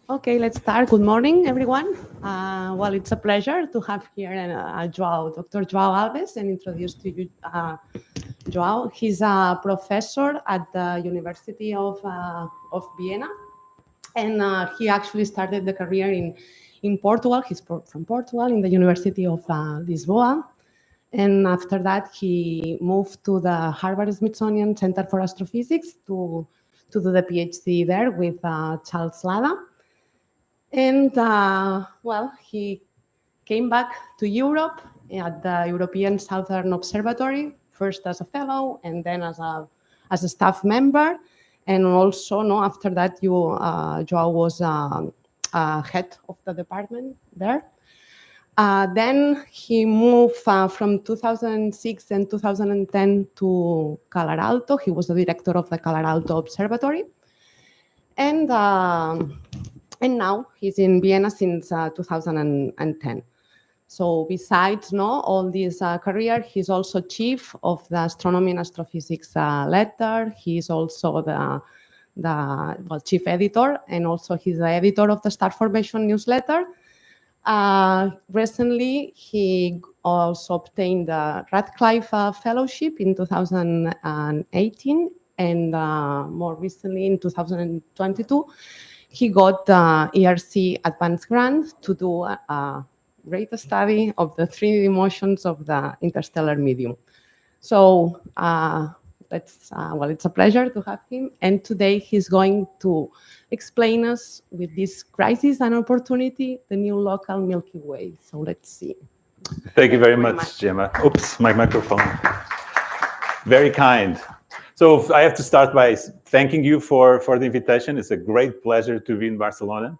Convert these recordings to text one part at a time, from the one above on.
Okay, let's start. Good morning, everyone. Well, it's a pleasure to have here João, Dr. João Alves, and introduce to you João. He's a professor at the University of Vienna, and he actually started the career in Portugal. He's from Portugal in the University of Lisboa. And after that, he moved to the Harvard Smithsonian Center for Astrophysics to do the PhD there with Charles Lada. And well, he came back to Europe at the European Southern Observatory, first as a fellow and then as a staff member. And also, no, after that, João was head of the department there. Then he moved from 2006 and 2010 to Calar Alto. He was the director of the Calar Alto Observatory. And now he's in Vienna since 2010. So besides all this career, he's also chief of the Astronomy and Astrophysics letter. He's also the chief editor, and also he's the editor of the Star Formation newsletter. Recently, he also obtained the Radcliffe Fellowship in 2018, and more recently in 2022, he got the ERC Advanced Grant to do a great study of the 3D motions of the interstellar medium. So it's a pleasure to have him. And today he's going to explain us with this crisis and opportunity, the new local Milky Way. So let's see. Thank you very much, Gemma. Oops, my microphone. Very kind. So I have to start by thanking you for the invitation. It's a great pleasure to be in Barcelona.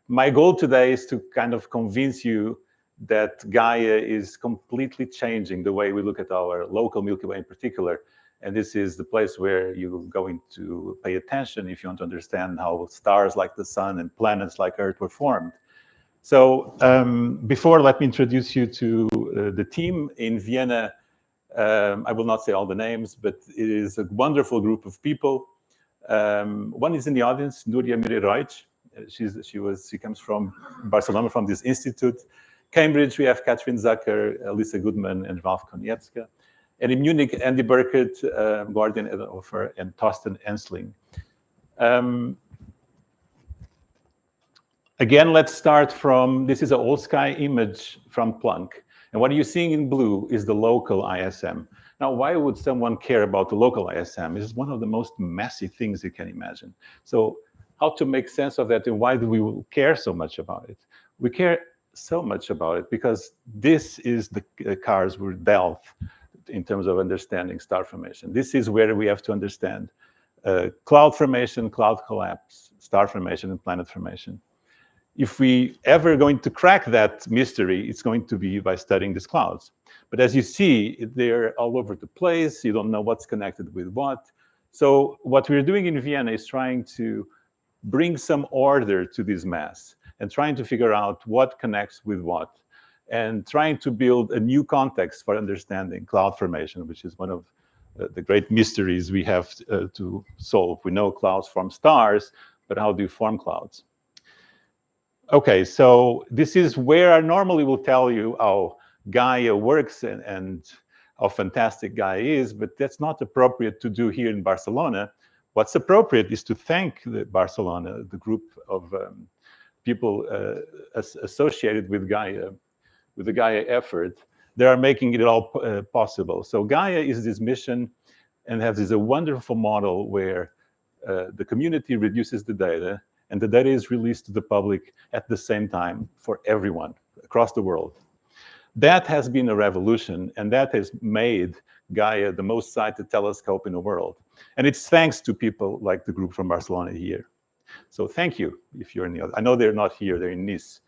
My goal today is to kind of convince you that Gaia is completely changing the way we look at our local Milky Way in particular. And this is the place where you're going to pay attention if you want to understand how stars like the sun and planets like Earth were formed. So before, let me introduce you to the team in Vienna. I will not say all the names, but it is a wonderful group of people. One is in the audience, Núria Mireroig. She comes from Barcelona, from this institute. Cambridge, we have Katrin Zucker, Lisa Goodman, and Ralph Konietzka. And in Munich, Andy Burkett, Guardian Edenhofer, and Torsten Ensling. Again, let's start from, this is an old sky image from Planck. And what you're seeing in blue is the local ISM. Now, why would someone care about the local ISM? It's one of the most messy things you can imagine. So how to make sense of that, and why do we care so much about it? We care so much about it because this is the cards we're dealt in terms of understanding star formation. This is where we have to understand cloud formation, cloud collapse, star formation, and planet formation. If we ever going to crack that mystery, it's going to be by studying these clouds. But as you see, they're all over the place. You don't know what's connected with what. So what we're doing in Vienna is trying to bring some order to this mess and trying to figure out what connects with what, and trying to build a new context for understanding cloud formation, which is one of the great mysteries we have to solve. We know clouds form stars, but how do you form clouds? Okay, so this is where I normally will tell you how Gaia works and how fantastic Gaia is, but that's not appropriate to do here in Barcelona. What's appropriate is to thank Barcelona, the group of people associated with Gaia, with the Gaia effort. They are making it all possible. So Gaia is this mission and has this a wonderful model where the community reduces the data, and the data is released to the public at the same time for everyone across the world. That has been a revolution, and that has made Gaia the most cited telescope in the world. And it's thanks to people like the group from Barcelona here. So thank you if you're in the other. I know they're not here, they're in Nice.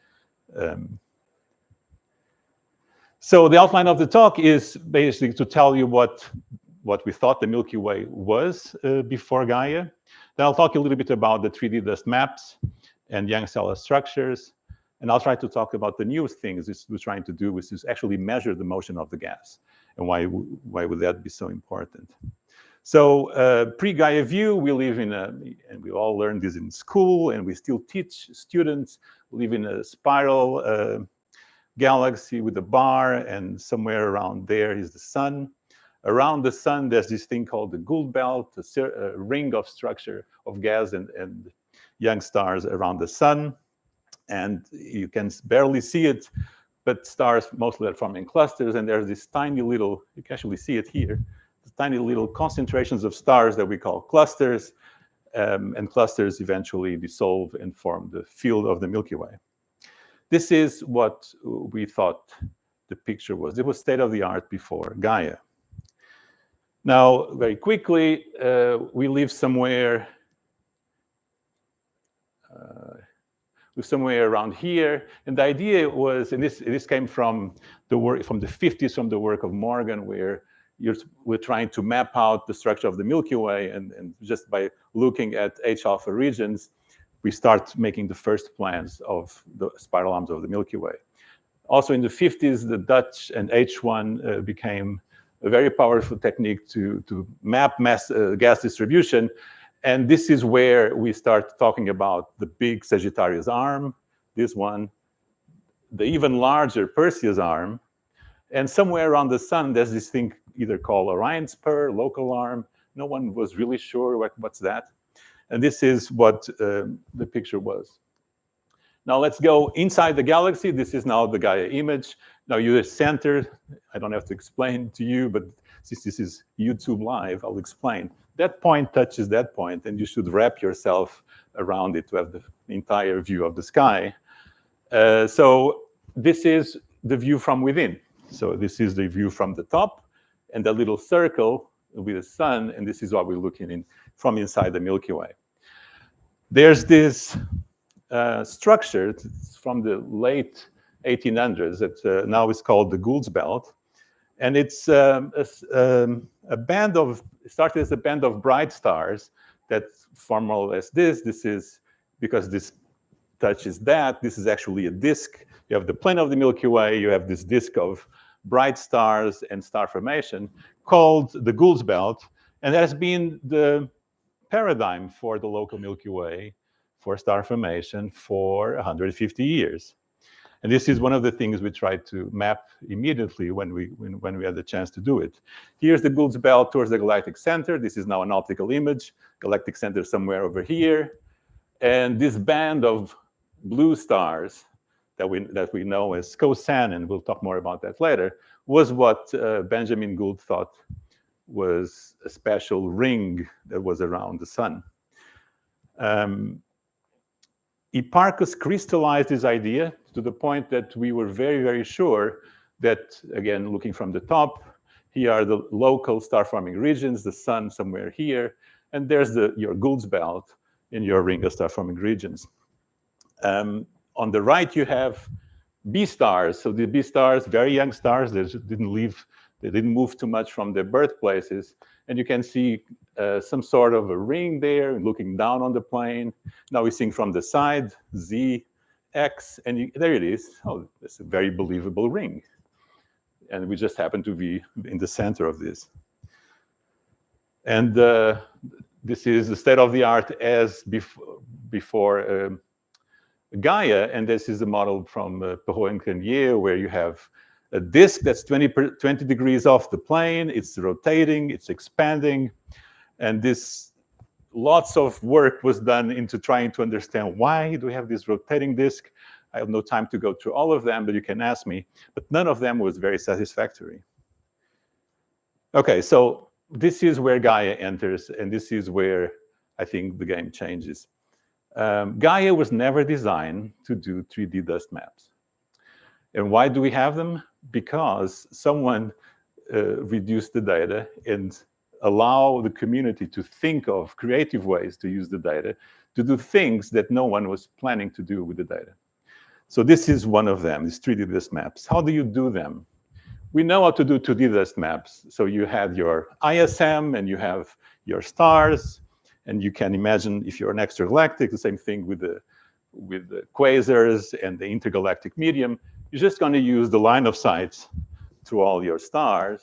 So the outline of the talk is basically to tell you what we thought the Milky Way was before Gaia. Then I'll talk a little bit about the 3D dust maps and young stellar structures. And I'll try to talk about the new things we're trying to do, which is actually measure the motion of the gas. And why would that be so important? So pre-Gaia view, we live in and we all learned this in school, and we still teach students, we live in a spiral galaxy with a bar, and somewhere around there is the sun. Around the sun, there's this thing called the Gould Belt, a ring of structure of gas and young stars around the sun. And you can barely see it, but stars mostly are forming clusters, and there's this tiny little, you can actually see it here, tiny little concentrations of stars that we call clusters, and clusters eventually dissolve and form the field of the Milky Way. This is what we thought the picture was. It was state-of-the-art before Gaia. Now, very quickly, we live somewhere around here, and the idea was, and this came from the work from the 50s, from the work of Morgan, where we're trying to map out the structure of the Milky Way, and just by looking at H-alpha regions, we start making the first plans of the spiral arms of the Milky Way. Also in the 50s, the Dutch and H1 became a very powerful technique to map gas distribution. And this is where we start talking about the big Sagittarius arm, this one, the even larger Perseus arm, and somewhere around the sun, there's this thing either called Orion spur, local arm. No one was really sure what's that. And this is what the picture was. Now let's go inside the galaxy. This is now the Gaia image. Now you're center. I don't have to explain to you, but since this is YouTube live, I'll explain. That point touches that point, and you should wrap yourself around it to have the entire view of the sky. So this is the view from within. So this is the view from the top, and the little circle with the sun, and this is what we're looking in from inside the Milky Way. There's this structure from the late 1800s that now is called the Gould's Belt, and it's a band of, it started as a band of bright stars that form more or less this. This is, because this touches that, this is actually a disk. You have the plane of the Milky Way, you have this disk of bright stars and star formation called the Gould's Belt, and that has been the paradigm for the local Milky Way for star formation for 150 years. And this is one of the things we tried to map immediately when we had the chance to do it. Here's the Gould's Belt towards the galactic center. This is now an optical image. Galactic center somewhere over here. And this band of blue stars that we know as COSAN, and we'll talk more about that later, was what Benjamin Gould thought was a special ring that was around the sun. Hipparchus crystallized this idea to the point that we were very, very sure that, again, looking from the top, here are the local star-forming regions, the sun somewhere here, and there's your Gould's Belt in your ring of star-forming regions. On the right, you have B stars. So the B stars, very young stars, they didn't move too much from their birthplaces. And you can see some sort of a ring there, looking down on the plane. Now we're seeing from the side, Z, X, and there it is. Oh, it's a very believable ring. And we just happen to be in the center of this. And this is the state of the art as before Gaia, and this is a model from Perrault and Grenier, where you have a disk that's 20 degrees off the plane. It's rotating, it's expanding, and lots of work was done into trying to understand why do we have this rotating disk. I have no time to go through all of them, but you can ask me. But none of them was very satisfactory. Okay, so this is where Gaia enters, and this is where I think the game changes. Gaia was never designed to do 3D dust maps. And why do we have them? Because someone reduced the data and allow the community to think of creative ways to use the data to do things that no one was planning to do with the data. So this is one of them, these 3D dust maps. How do you do them? We know how to do 2D dust maps. So you have your ISM and you have your stars. And you can imagine if you're an extragalactic, the same thing with the quasars and the intergalactic medium. You're just going to use the line of sight to all your stars.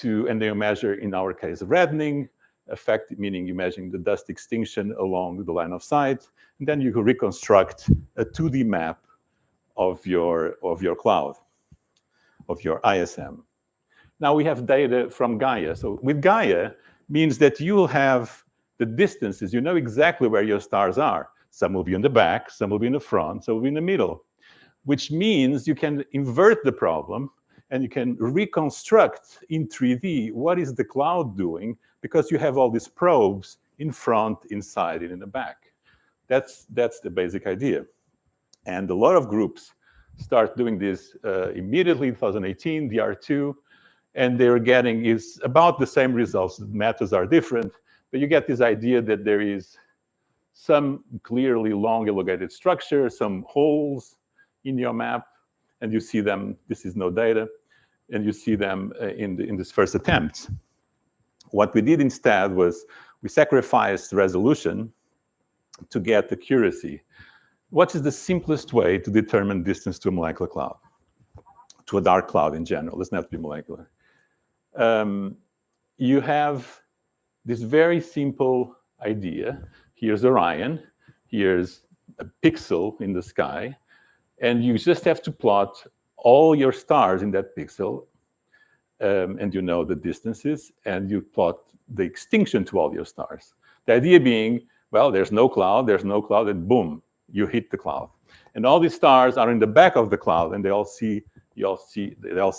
and then you measure, in our case, reddening effect, meaning you're measuring the dust extinction along the line of sight, and then you can reconstruct a 2D map of your cloud, of your ISM. Now we have data from Gaia. So with Gaia means that you'll have the distances, you know exactly where your stars are. Some will be in the back, some will be in the front, some will be in the middle, which means you can invert the problem and you can reconstruct in 3D what is the cloud doing, because you have all these probes in front, inside, and in the back. That's the basic idea. And a lot of groups start doing this immediately in 2018, DR2, and they're getting is about the same results. The methods are different, but you get this idea that there is some clearly long elongated structure, some holes in your map, and you see them. This is no data, and you see them in this first attempt. What we did instead was we sacrificed resolution to get accuracy. What is the simplest way to determine distance to a molecular cloud, to a dark cloud in general? It doesn't have to be molecular. You have this very simple idea. Here's Orion, here's a pixel in the sky, and you just have to plot all your stars in that pixel, and you know the distances, and you plot the extinction to all your stars. The idea being, well, there's no cloud, and boom, you hit the cloud. And all these stars are in the back of the cloud, and they all see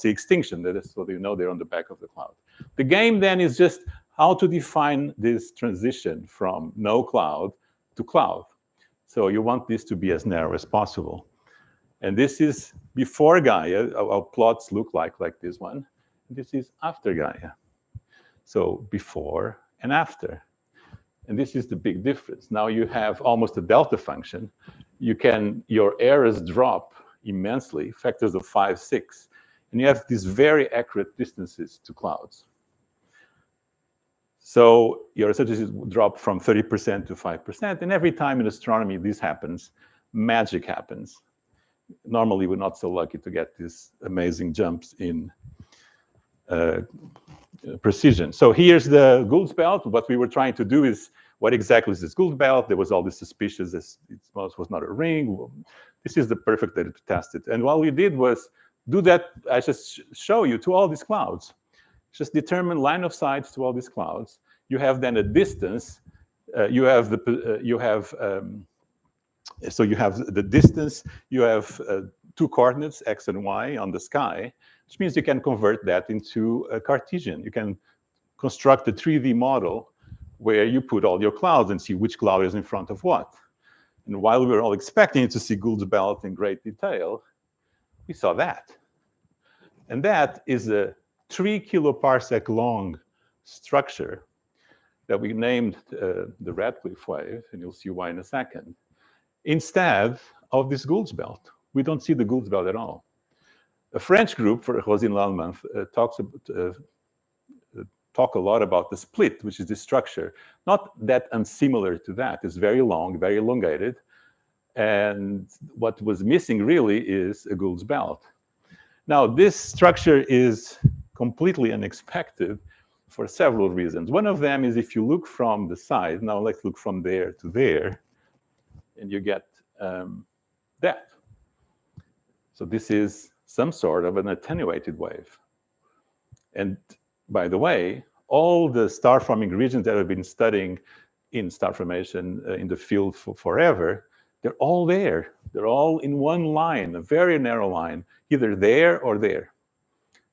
extinction. So you know they're on the back of the cloud. The game then is just how to define this transition from no cloud to cloud. So you want this to be as narrow as possible. And this is before Gaia. Our plots look like this one. This is after Gaia. So before and after. And this is the big difference. Now you have almost a delta function. Your errors drop immensely, factors of 5, 6. And you have these very accurate distances to clouds. So your researches drop from 30% to 5%. And every time in astronomy this happens, magic happens. Normally, we're not so lucky to get these amazing jumps in precision. So here's the Gould's belt. What we were trying to do is, what exactly is this Gould's belt? There was all this suspicious, it was not a ring. This is the perfect data to test it. And what we did was do that, I just show you, to all these clouds. Just determine line of sight to all these clouds. You have then a distance. So you have the distance. You have 2 coordinates, x and y, on the sky, which means you can convert that into a Cartesian. You can construct a 3D model where you put all your clouds and see which cloud is in front of what. And while we were all expecting to see Gould's belt in great detail, we saw that. And that is a 3 kiloparsec long structure that we named the Radcliffe wave, and you'll see why in a second, instead of this Gould's belt. We don't see the Gould's belt at all. A French group, for Rosine Lallement, talk a lot about the split, which is this structure. Not that unsimilar to that. It's very long, very elongated. And what was missing really is a Gould's belt. Now, this structure is completely unexpected for several reasons. One of them is if you look from the side, now let's look from there to there, and you get that. So this is some sort of an attenuated wave. And by the way, all the star-forming regions that have been studying in star formation in the field for forever, they're all there. They're all in one line, a very narrow line, either there or there,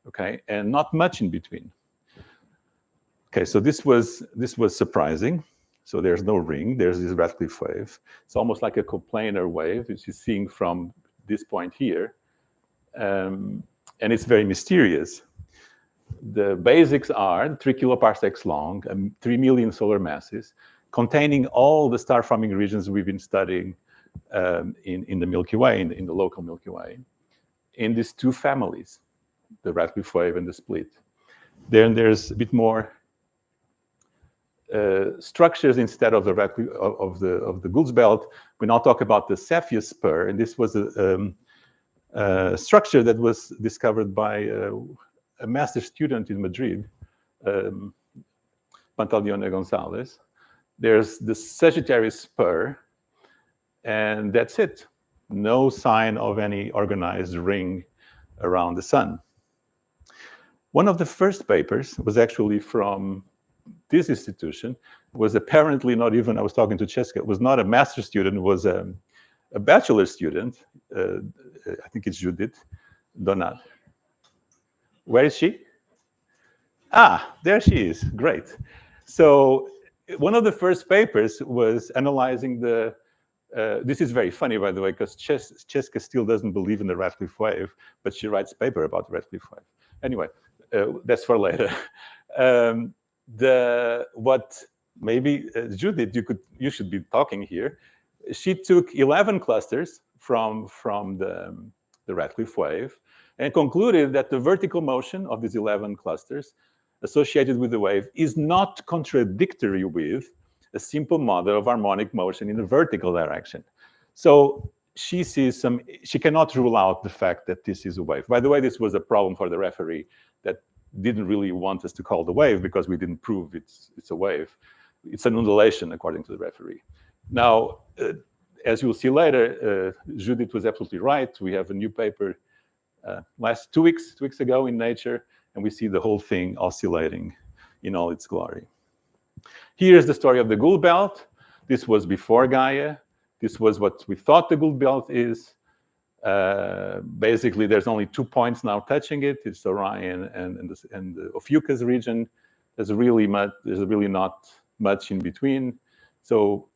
okay? And not much in between. Okay, so this was surprising. So there's no ring, there's this Radcliffe wave. It's almost like a coplanar wave, which you're seeing from this point here. And it's very mysterious. The basics are 3 kiloparsecs long, 3 million solar masses, containing all the star-forming regions we've been studying in the Milky Way, in the local Milky Way, in these 2 families, the Radcliffe wave and the split. Then there's a bit more structures instead of the Radcliffe, of the Gould's belt. We now talk about the Cepheus spur, and this was a structure that was discovered by a master student in Madrid Pantaleone Gonzalez. There's the Sagittarius spur, and that's it. No sign of any organized ring around the sun. One of the first papers was actually from this institution, was apparently not even, I was talking to Cesca, was not a master's student, it was a bachelor student. I think it's Judith Donat. Where is she? Ah, there she is, great. So one of the first papers was analyzing the, this is very funny, by the way, because Cesca still doesn't believe in the Radcliffe wave, but she writes a paper about the Radcliffe wave. Anyway, that's for later. What maybe Judith, you should be talking here. She took 11 clusters from the Radcliffe wave and concluded that the vertical motion of these 11 clusters associated with the wave is not contradictory with a simple model of harmonic motion in a vertical direction. So she sees she cannot rule out the fact that this is a wave. By the way, this was a problem for the referee that didn't really want us to call the wave because we didn't prove it's a wave. It's an undulation, according to the referee. Now, as you'll see later, Judith was absolutely right. We have a new paper last 2 weeks ago in Nature, and we see the whole thing oscillating in all its glory. Here's the story of the Gould Belt. This was before Gaia. This was what we thought the Gould Belt is. Basically, there's only 2 points now touching it. It's Orion and the Ophiuchus region. There's really not much in between. So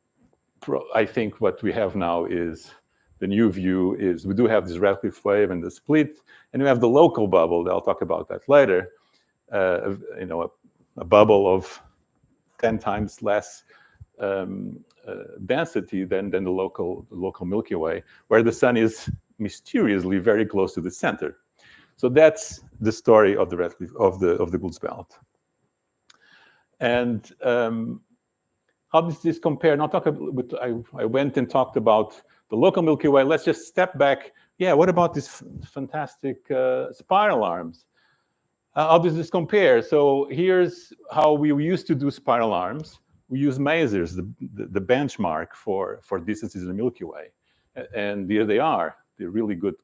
I think what we have now is the new view is we do have this Radcliffe wave and the split, and we have the local bubble. I'll talk about that later. A bubble of 10 times less density than the local Milky Way, where the sun is mysteriously very close to the center. So that's the story of the Radcliffe of the Gould's belt. And how does this compare? Now I went and talked about the local Milky Way. Let's just step back. Yeah, what about these fantastic spiral arms? How does this compare? So here's how we used to do spiral arms. We use masers, the benchmark for distances in the Milky Way. And here they are. They're really good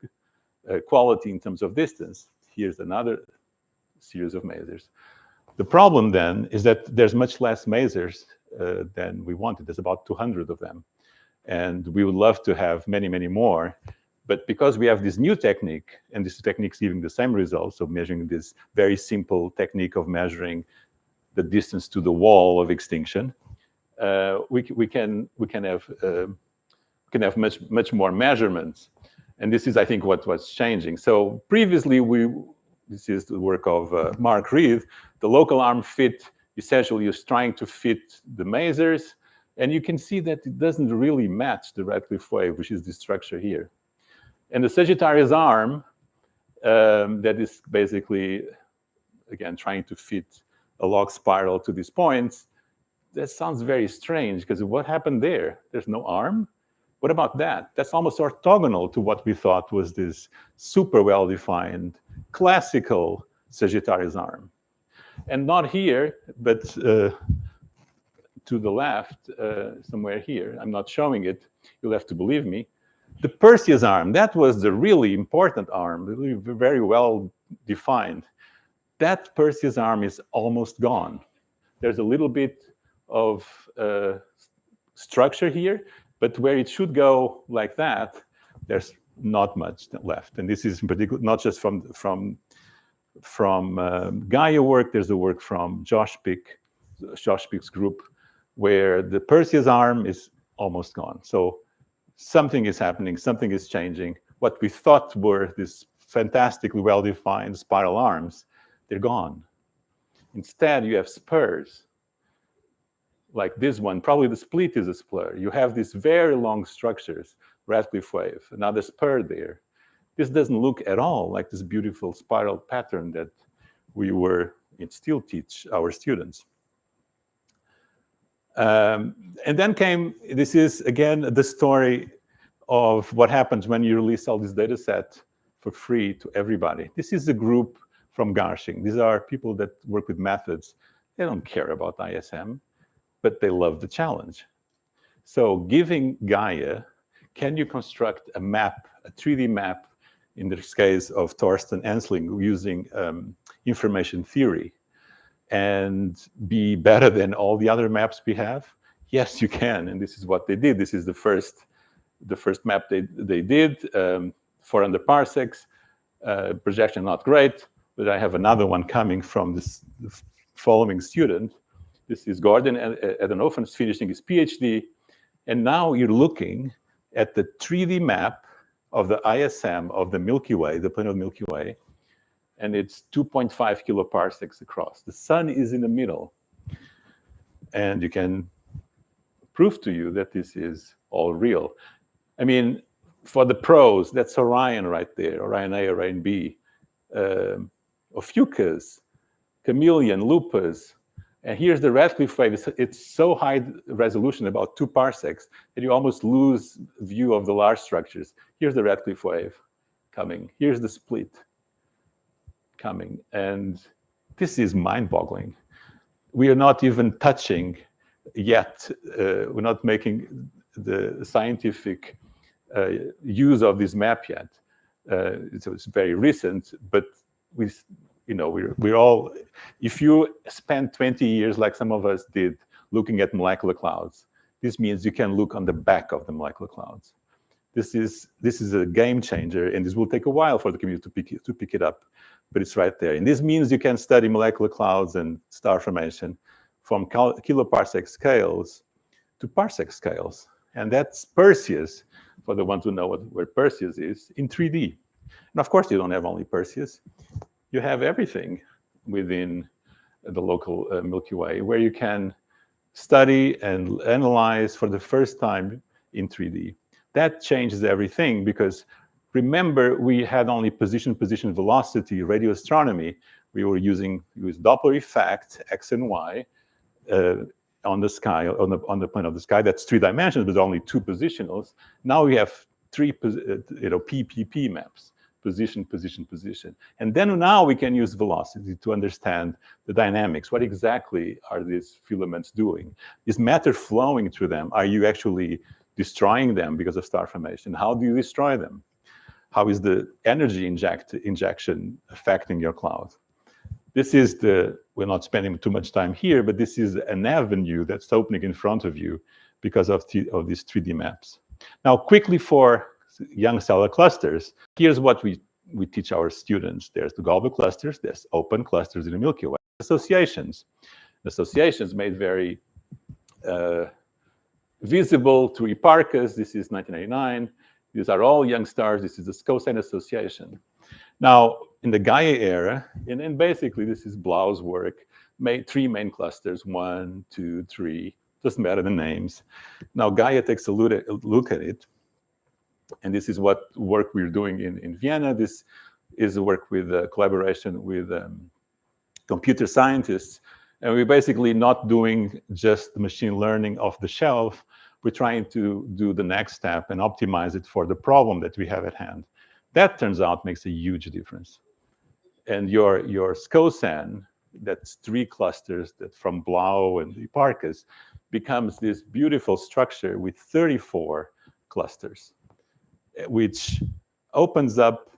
quality in terms of distance. Here's another series of masers. The problem then is that there's much less masers than we wanted. There's about 200 of them. And we would love to have many, many more. But because we have this new technique, and this technique is giving the same results of measuring this very simple technique of measuring the distance to the wall of extinction, we can have much more measurements. And this is, I think, what was changing. So previously, this is the work of Mark Reed. The local arm fit essentially is trying to fit the masers, and you can see that it doesn't really match the Radcliffe wave, which is this structure here. And the Sagittarius arm, that is basically, again, trying to fit a log spiral to these points, that sounds very strange, because what happened there? There's no arm? What about that? That's almost orthogonal to what we thought was this super well-defined classical Sagittarius arm. And not here, but to the left, somewhere here. I'm not showing it. You'll have to believe me. The Perseus arm, that was the really important arm, really very well defined. That Perseus arm is almost gone. There's a little bit of structure here, but where it should go like that, there's not much left. And this is in particular not just from Gaia work. There's the work from Josh Pick's group, where the Perseus arm is almost gone. So something is happening, something is changing. What we thought were these fantastically well-defined spiral arms, they're gone. Instead, you have spurs, like this one. Probably the split is a spur. You have these very long structures, Radcliffe wave, another spur there. This doesn't look at all like this beautiful spiral pattern that we still teach our students. And then this is again the story of what happens when you release all this data set for free to everybody. This is a group from Garching. These are people that work with methods. They don't care about ISM, but they love the challenge. So giving Gaia, can you construct a map, a 3D map, in this case of Thorsten Ensling, using information theory, and be better than all the other maps we have? Yes, you can, and this is what they did. This is the first map they did, 400 parsecs, projection not great, but I have another one coming from the following student. This is Gordon Edenhofen, finishing his PhD, and now you're looking at the 3D map of the ISM of the Milky Way, the planet of the Milky Way, and it's 2.5 kiloparsecs across. The sun is in the middle, and you can prove to you that this is all real. I mean, for the pros, that's Orion right there, Orion A, Orion B, Ophiuchus, Chameleon, Lupus. And here's the Radcliffe wave. It's so high resolution, about 2 parsecs, that you almost lose view of the large structures. Here's the Radcliffe wave coming. Here's the split coming. And this is mind-boggling. We are not even touching yet. We're not making the scientific use of this map yet. So it's very recent, but we're all, if you spend 20 years like some of us did looking at molecular clouds, this means you can look on the back of the molecular clouds. This is a game changer, and this will take a while for the community to pick it up, but it's right there. And this means you can study molecular clouds and star formation from kiloparsec scales to parsec scales. And that's Perseus, for the ones who know where Perseus is, in 3D. And of course, you don't have only Perseus. You have everything within the local Milky Way, where you can study and analyze for the first time in 3D. That changes everything, because remember, we had only position, velocity, radio astronomy. We were using Doppler effect, X and Y, on the sky, on the plane of the sky. That's 3 dimensions, but only 2 positionals. Now we have 3 PPP maps. Position. And then now we can use velocity to understand the dynamics. What exactly are these filaments doing? Is matter flowing through them? Are you actually destroying them because of star formation? How do you destroy them? How is the energy injection affecting your cloud? This is we're not spending too much time here, but this is an avenue that's opening in front of you because of these 3D maps. Now, quickly for young stellar clusters, here's what we teach our students. There's the global clusters, there's open clusters in the Milky Way. Associations made very visible to Hipparchus. This is 1989. These are all young stars. This is the cosine association. Now, in the Gaia era, and basically this is Blau's work, made 3 main clusters, 1, 2, 3, doesn't matter the names. Now, Gaia takes a look at it. And this is what work we're doing in Vienna. This is a work with collaboration with computer scientists. And we're basically not doing just machine learning off the shelf. We're trying to do the next step and optimize it for the problem that we have at hand. That turns out makes a huge difference. And your SCOSAN, that's 3 clusters that from Blau and Hipparchus, becomes this beautiful structure with 34 clusters, which opens up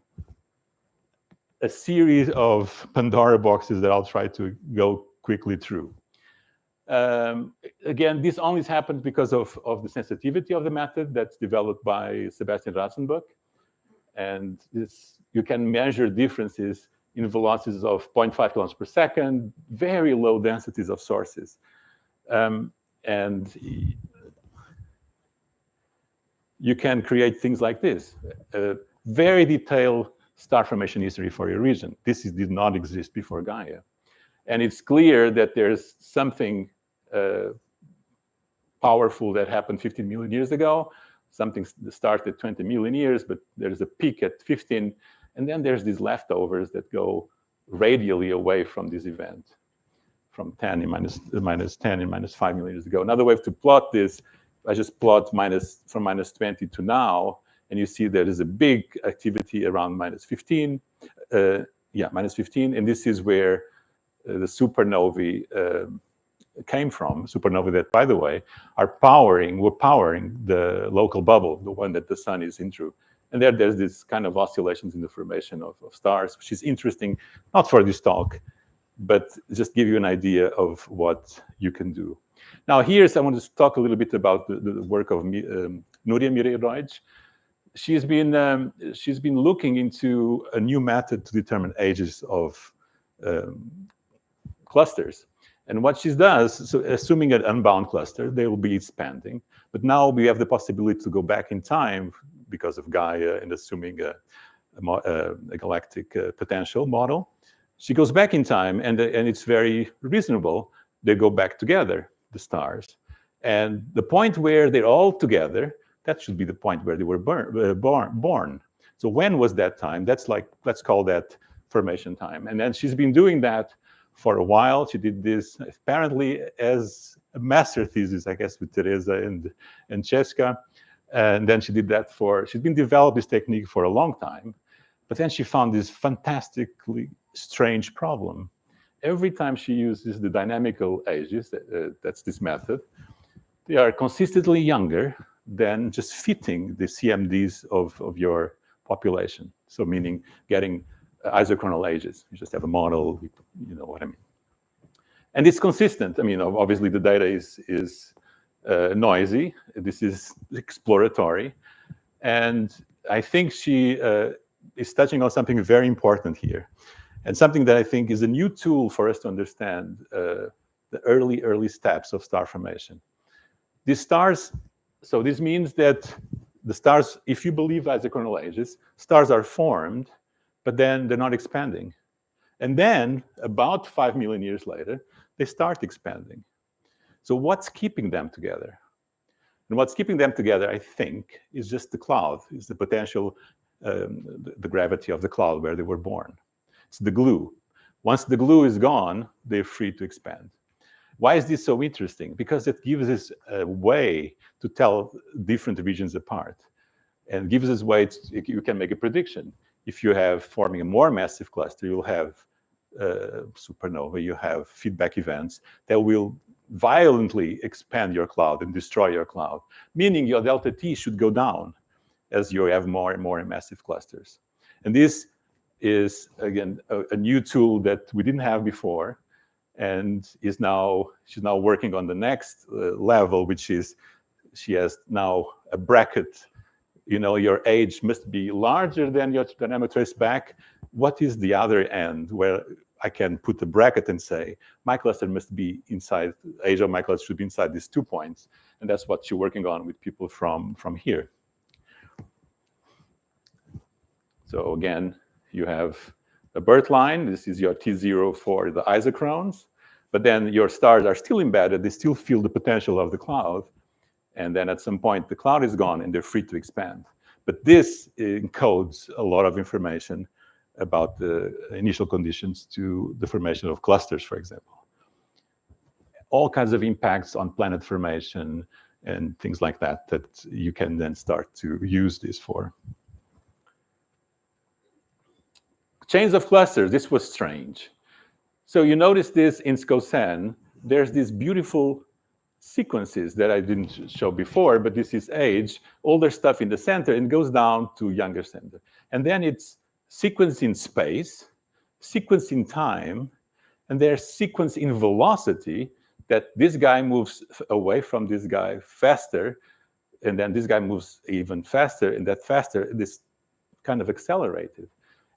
a series of Pandora boxes that I'll try to go quickly through. Again, this only happens because of the sensitivity of the method that's developed by Sebastian Ratzenbuck. And you can measure differences in velocities of 0.5 kilometers per second, very low densities of sources. And you can create things like this, very detailed star formation history for your region. This did not exist before Gaia. And it's clear that there's something powerful that happened 15 million years ago. Something started 20 million years, but there's a peak at 15. And then there's these leftovers that go radially away from this event, from 10 in minus 10 and minus 5 million years ago. Another way to plot this, I just plot from minus 20 to now, and you see there is a big activity around minus 15. yeah, minus 15, and this is where the supernovae came from. Supernovae that, by the way, were powering the local bubble, the one that the sun is in through. And there's this kind of oscillations in the formation of stars, which is interesting, not for this talk, but just give you an idea of what you can do. Now, I want to talk a little bit about the work of Núria Mireirões. She's been looking into a new method to determine ages of clusters. And what she does, so assuming an unbound cluster, they will be expanding. But now we have the possibility to go back in time because of Gaia and assuming a galactic potential model. She goes back in time, and it's very reasonable. They go back together, the stars. And the point where they're all together, that should be the point where they were born. So when was that time? That's like, let's call that formation time. And then she's been doing that for a while. She did this apparently as a master thesis, I guess, with Teresa and Cheska. And then she did that she's been developing this technique for a long time. But then she found this fantastically strange problem. Every time she uses the dynamical ages, that's this method, they are consistently younger than just fitting the CMDs of your population. So meaning getting isochronal ages. You just have a model, you know what I mean. And it's consistent. I mean, obviously the data is noisy. This is exploratory. And I think she is touching on something very important here. And something that I think is a new tool for us to understand the early steps of star formation. These stars, so this means that the stars, if you believe isochronal ages, stars are formed, but then they're not expanding. And then about 5 million years later, they start expanding. So what's keeping them together? And what's keeping them together, I think, is just the cloud, is the potential, the gravity of the cloud where they were born. It's the glue. Once the glue is gone, they're free to expand. Why is this so interesting? Because it gives us a way to tell different regions apart, and gives us a way you can make a prediction. If you have forming a more massive cluster, you'll have supernova, you have feedback events that will violently expand your cloud and destroy your cloud, meaning your delta T should go down as you have more and more massive clusters. And this is, again, a new tool that we didn't have before, and she's now working on the next level, which is she has now a bracket. You know, your age must be larger than your dynamic trace back. What is the other end where I can put a bracket and say my cluster must be inside, age of my cluster should be inside these 2 points, and that's what you're working on with people from here. So again, you have a birth line. This is your T0 for the isochrones, but then your stars are still embedded. They still feel the potential of the cloud. And then at some point, the cloud is gone and they're free to expand. But this encodes a lot of information about the initial conditions to the formation of clusters, for example. All kinds of impacts on planet formation and things like that you can then start to use this for. Chains of clusters, this was strange. So you notice this in SCO-SEN, there's these beautiful sequences that I didn't show before, but this is age, older stuff in the center, and goes down to younger center. And then it's sequence in space, sequence in time, and there's sequence in velocity, that this guy moves away from this guy faster, and then this guy moves even faster, and that faster, this kind of accelerated.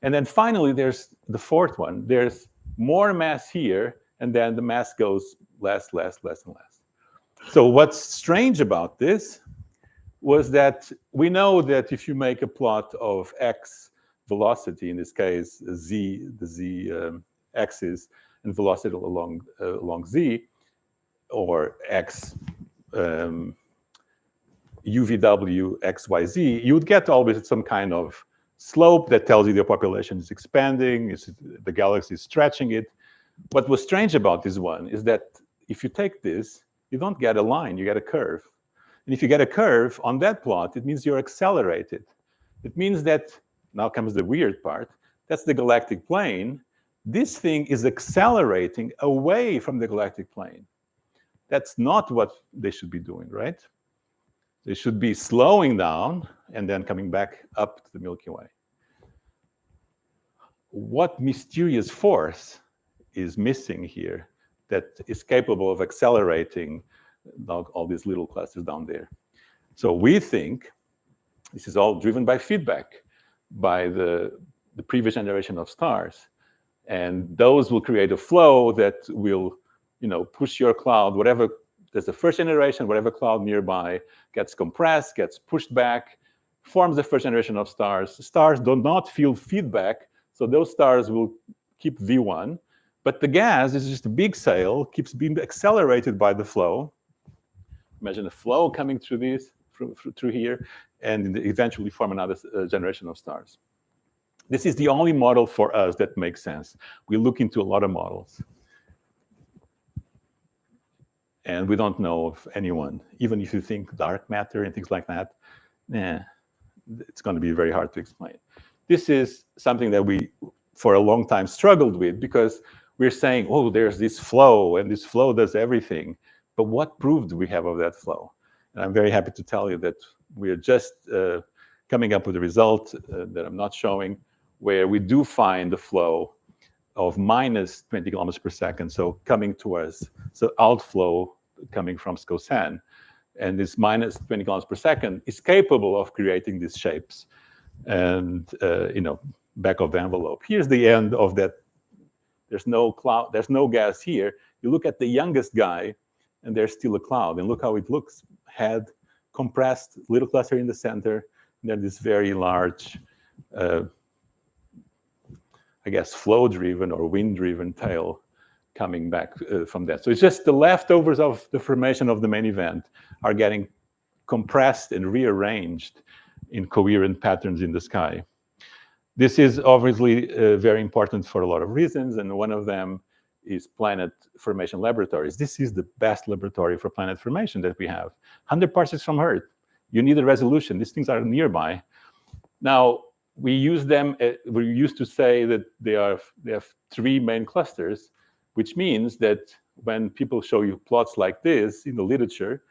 And then finally, there's the fourth one. There's more mass here, and then the mass goes less, and less. So what's strange about this was that we know that if you make a plot of x velocity, in this case, z, the z axis, and velocity along z, or x UVW xyz, you would get always some kind of slope that tells you the population is expanding, the galaxy is stretching it. What was strange about this one is that if you take this, you don't get a line, you get a curve. And if you get a curve on that plot, it means you're accelerated. It means that, now comes the weird part, That's the galactic plane. This thing is accelerating away from the galactic plane. That's not what they should be doing, right? They should be slowing down and then coming back up to the Milky Way. What mysterious force is missing here that is capable of accelerating all these little clusters down there? So we think this is all driven by feedback by the previous generation of stars. And those will create a flow that will, push your cloud, whatever, there's the first generation, whatever cloud nearby gets compressed, gets pushed back, forms the first generation of stars. Stars do not feel feedback, so those stars will keep V1. But the gas is just a big sail, keeps being accelerated by the flow. Imagine a flow coming through this, through here, and eventually form another generation of stars. This is the only model for us that makes sense. We look into a lot of models. And we don't know of anyone, even if you think dark matter and things like that, it's going to be very hard to explain. This is something that we, for a long time, struggled with, because we're saying, oh, there's this flow, and this flow does everything. But what proof do we have of that flow? And I'm very happy to tell you that we're just coming up with a result that I'm not showing, where we do find a flow of minus 20 kilometers per second, so coming towards, so outflow coming from SCOSAN. And this minus 20 kilometers per second is capable of creating these shapes. And, back of the envelope. Here's the end of that. There's no cloud, there's no gas here. You look at the youngest guy, and there's still a cloud. And look how it looks. Head, compressed, little cluster in the center, and then this very large, I guess, flow-driven or wind-driven tail coming back from that. So it's just the leftovers of the formation of the main event are getting compressed and rearranged in coherent patterns in the sky. This is obviously very important for a lot of reasons, and one of them is planet formation laboratories. This is the best laboratory for planet formation that we have. 100 parsecs from Earth. You need a resolution. These things are nearby. Now, we use them, we used to say that they have 3 main clusters, which means that when people show you plots like this in the literature,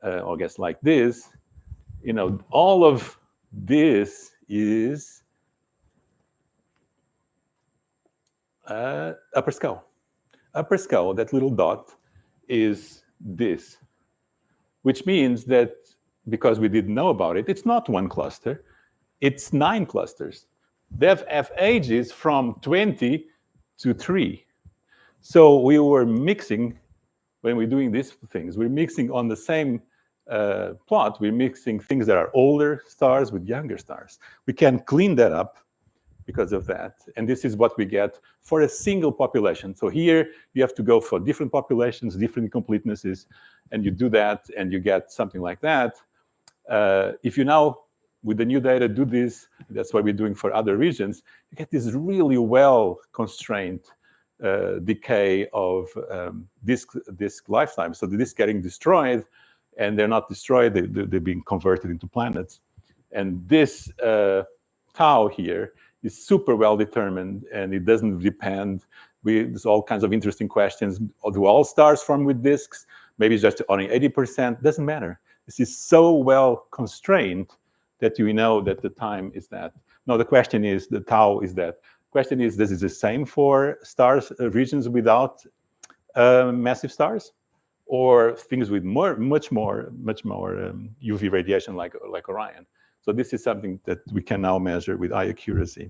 or I guess like this, all of this is upper scale. Upper scale, that little dot, is this, which means that because we didn't know about it, it's not 1 cluster, it's 9 clusters. They have ages from 20 to 3. So we were mixing, when we're doing these things, we're mixing on the same plot, we're mixing things that are older stars with younger stars. We can clean that up because of that. And this is what we get for a single population. So here you have to go for different populations, different completenesses, and you do that and you get something like that. If you now, with the new data, do this, that's what we're doing for other regions, you get this really well-constrained decay of disk lifetime. So the disk getting destroyed, and they're not destroyed, they're being converted into planets. And this tau here is super well determined, and it doesn't depend. There's all kinds of interesting questions. Do all stars form with disks? Maybe it's just only 80%. Doesn't matter. This is so well constrained that you know that the time is that. No, the question is, the tau is that. Question is, this is the same for stars, regions without massive stars, or things with much more UV radiation like Orion. So this is something that we can now measure with high accuracy.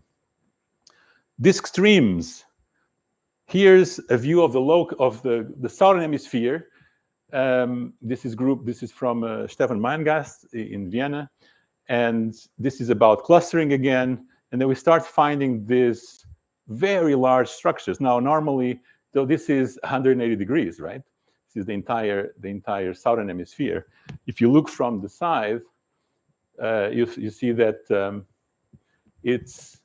Disk streams. Here's a view of the southern hemisphere. This is from Stefan Meingast in Vienna, and this is about clustering again. And then we start finding these very large structures. Now, normally, so this is 180 degrees, right? This is the entire southern hemisphere. If you look from the side, you see that it's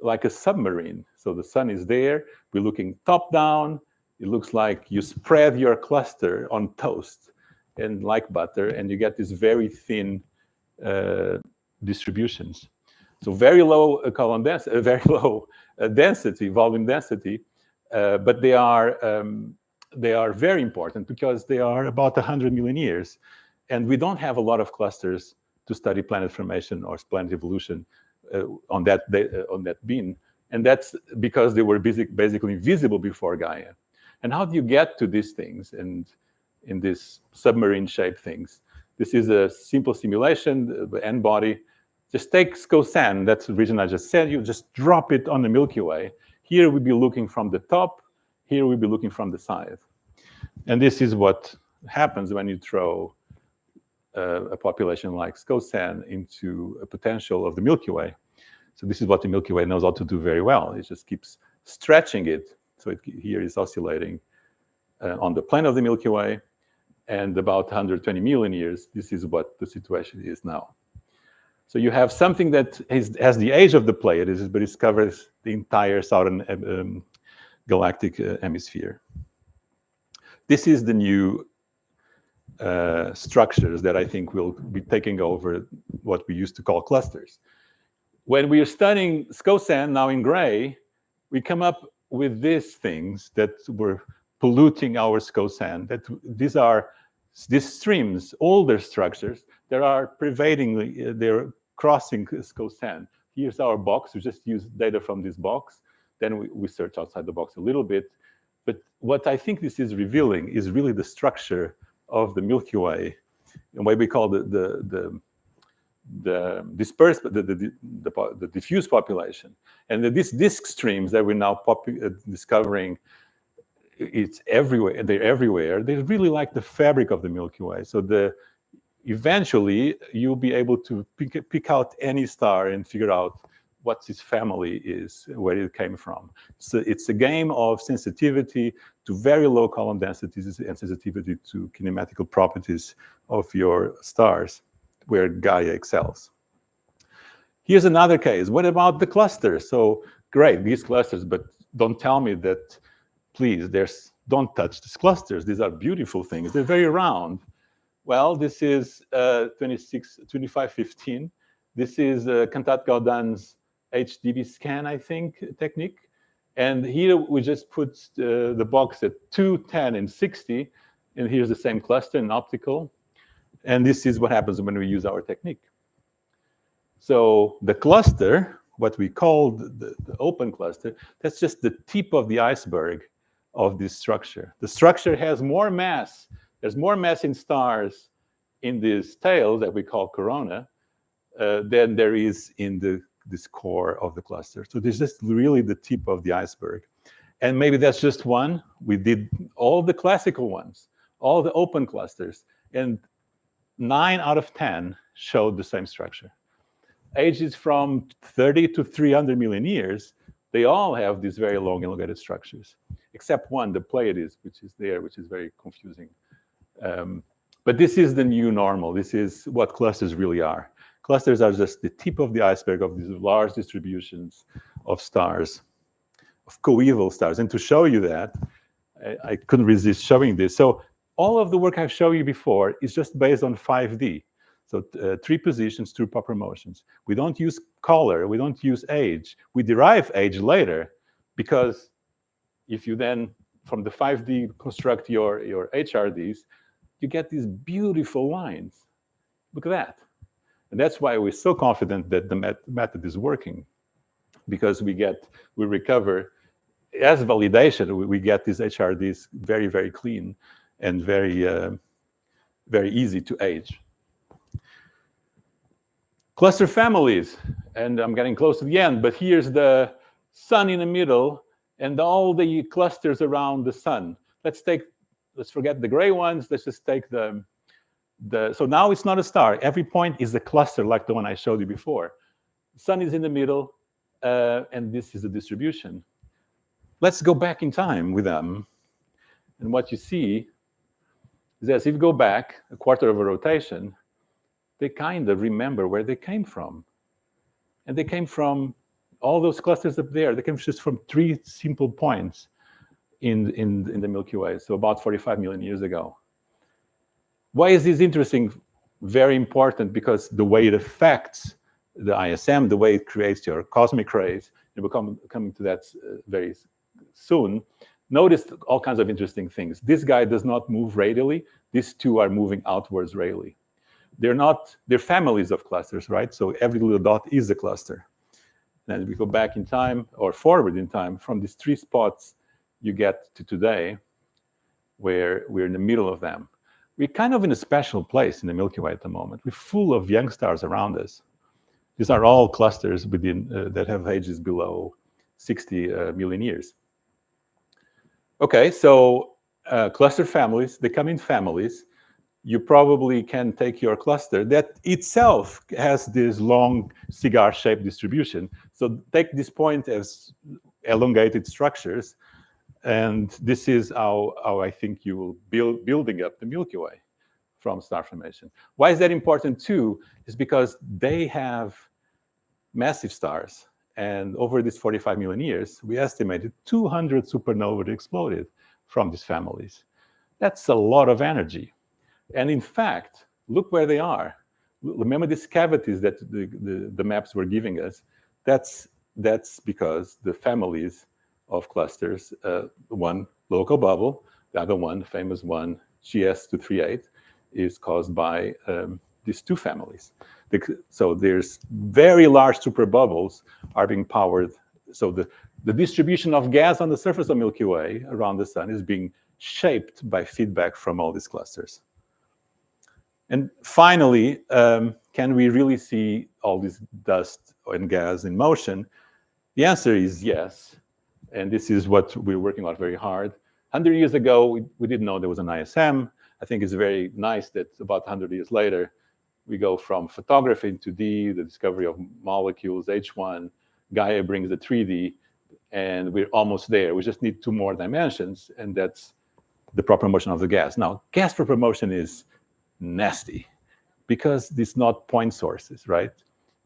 like a submarine. So the sun is there. We're looking top down. It looks like you spread your cluster on toast and like butter, and you get these very thin distributions. So very low column density, very low density, volume density, but they are very important because they are about 100 million years, and we don't have a lot of clusters to study planet formation or planet evolution on that bin, and that's because they were basically invisible before Gaia. And how do you get to these things and in these submarine-shaped things? This is a simple simulation, the N-body. Just take SCO-SAN, that's the region I just said, you just drop it on the Milky Way. Here we'll be looking from the top, here we'll be looking from the side. And this is what happens when you throw a population like SCO-SAN into a potential of the Milky Way. So this is what the Milky Way knows how to do very well. It just keeps stretching it. So here is oscillating on the plane of the Milky Way, and about 120 million years, this is what the situation is now. So you have something that has the age of the Pleiades, but it covers the entire southern galactic hemisphere. This is the new structures that I think will be taking over what we used to call clusters. When we are studying SCO-SAN, now in gray, we come up with these things that were polluting our SCO-SAN, that these streams, older structures, that are pervadingly, they're crossing SCO-SAN. Here's our box, we just use data from this box, then we search outside the box a little bit. But what I think this is revealing is really the structure of the Milky Way, and what we call the dispersed, the diffuse population. And these disk streams that we're now discovering, it's everywhere. They're everywhere. They're really like the fabric of the Milky Way. So eventually you'll be able to pick out any star and figure out what its family is, where it came from. So it's a game of sensitivity to very low column densities and sensitivity to kinematical properties of your stars, where Gaia excels. Here's another case. What about the clusters? So great, these clusters, but don't tell me that, please, don't touch these clusters. These are beautiful things. They're very round. Well, this is 2515. This is Cantat-Gaudin's HDB scan, I think, technique. And here we just put the box at 2, 10, and 60. And here's the same cluster in optical. And this is what happens when we use our technique. So the cluster, what we call the open cluster, that's just the tip of the iceberg of this structure. The structure has more mass. There's more mass in stars in this tail that we call coronae than there is in this core of the cluster. So this is really the tip of the iceberg. And maybe that's just one. We did all the classical ones, all the open clusters, and 9 out of 10 showed the same structure. Ages from 30 to 300 million years, they all have these very long elongated structures, except one, the Pleiades, which is there, which is very confusing. But this is the new normal. This is what clusters really are. Clusters are just the tip of the iceberg of these large distributions of stars, of coeval stars. And to show you that, I couldn't resist showing this. So all of the work I've shown you before is just based on 5D. So 3 positions, 2 proper motions. We don't use color, we don't use age. We derive age later, because if you then, from the 5D, construct your HRDs, you get these beautiful lines. Look at that. And that's why we're so confident that the method is working, because we recover, as validation, we get these HRDs very, very clean and very, very easy to age. Cluster families, and I'm getting close to the end, but here's the sun in the middle and all the clusters around the sun. Let's forget the gray ones. Let's just take so now it's not a star. Every point is a cluster like the one I showed you before. The sun is in the middle, and this is the distribution. Let's go back in time with them. And what you see is that if you go back a quarter of a rotation, they kind of remember where they came from. And they came from all those clusters up there. They came just from 3 simple points in the Milky Way, so about 45 million years ago. Why is this interesting? Very important, because the way it affects the ISM, the way it creates your cosmic rays. And we'll come to that very soon. Notice all kinds of interesting things. This guy does not move radially. These two are moving outwards radially. They're families of clusters, right? So every little dot is a cluster. And we go back in time or forward in time from these 3 spots, you get to today, where we're in the middle of them. We're kind of in a special place in the Milky Way at the moment. We're full of young stars around us. These are all clusters within that have ages below 60 million years. Okay, so cluster families, they come in families. You probably can take your cluster that itself has this long cigar-shaped distribution. So take this point as elongated structures, and this is how I think you will building up the Milky Way from star formation. Why is that important too? Is because they have massive stars, and over these 45 million years, we estimated 200 supernovae exploded from these families. That's a lot of energy. And in fact, look where they are. Remember these cavities that the maps were giving us? That's because the families of clusters, one local bubble, the other one, the famous one, GS238, is caused by these 2 families. So there's very large superbubbles are being powered. So the distribution of gas on the surface of Milky Way around the sun is being shaped by feedback from all these clusters. And finally, can we really see all this dust and gas in motion? The answer is yes. And this is what we're working on very hard. 100 years ago, we didn't know there was an ISM. I think it's very nice that about 100 years later, we go from photography into 2D, the discovery of molecules, H1, Gaia brings the 3D, and we're almost there. We just need 2 more dimensions, and that's the proper motion of the gas. Now, gas proper motion is nasty because it's not point sources, right?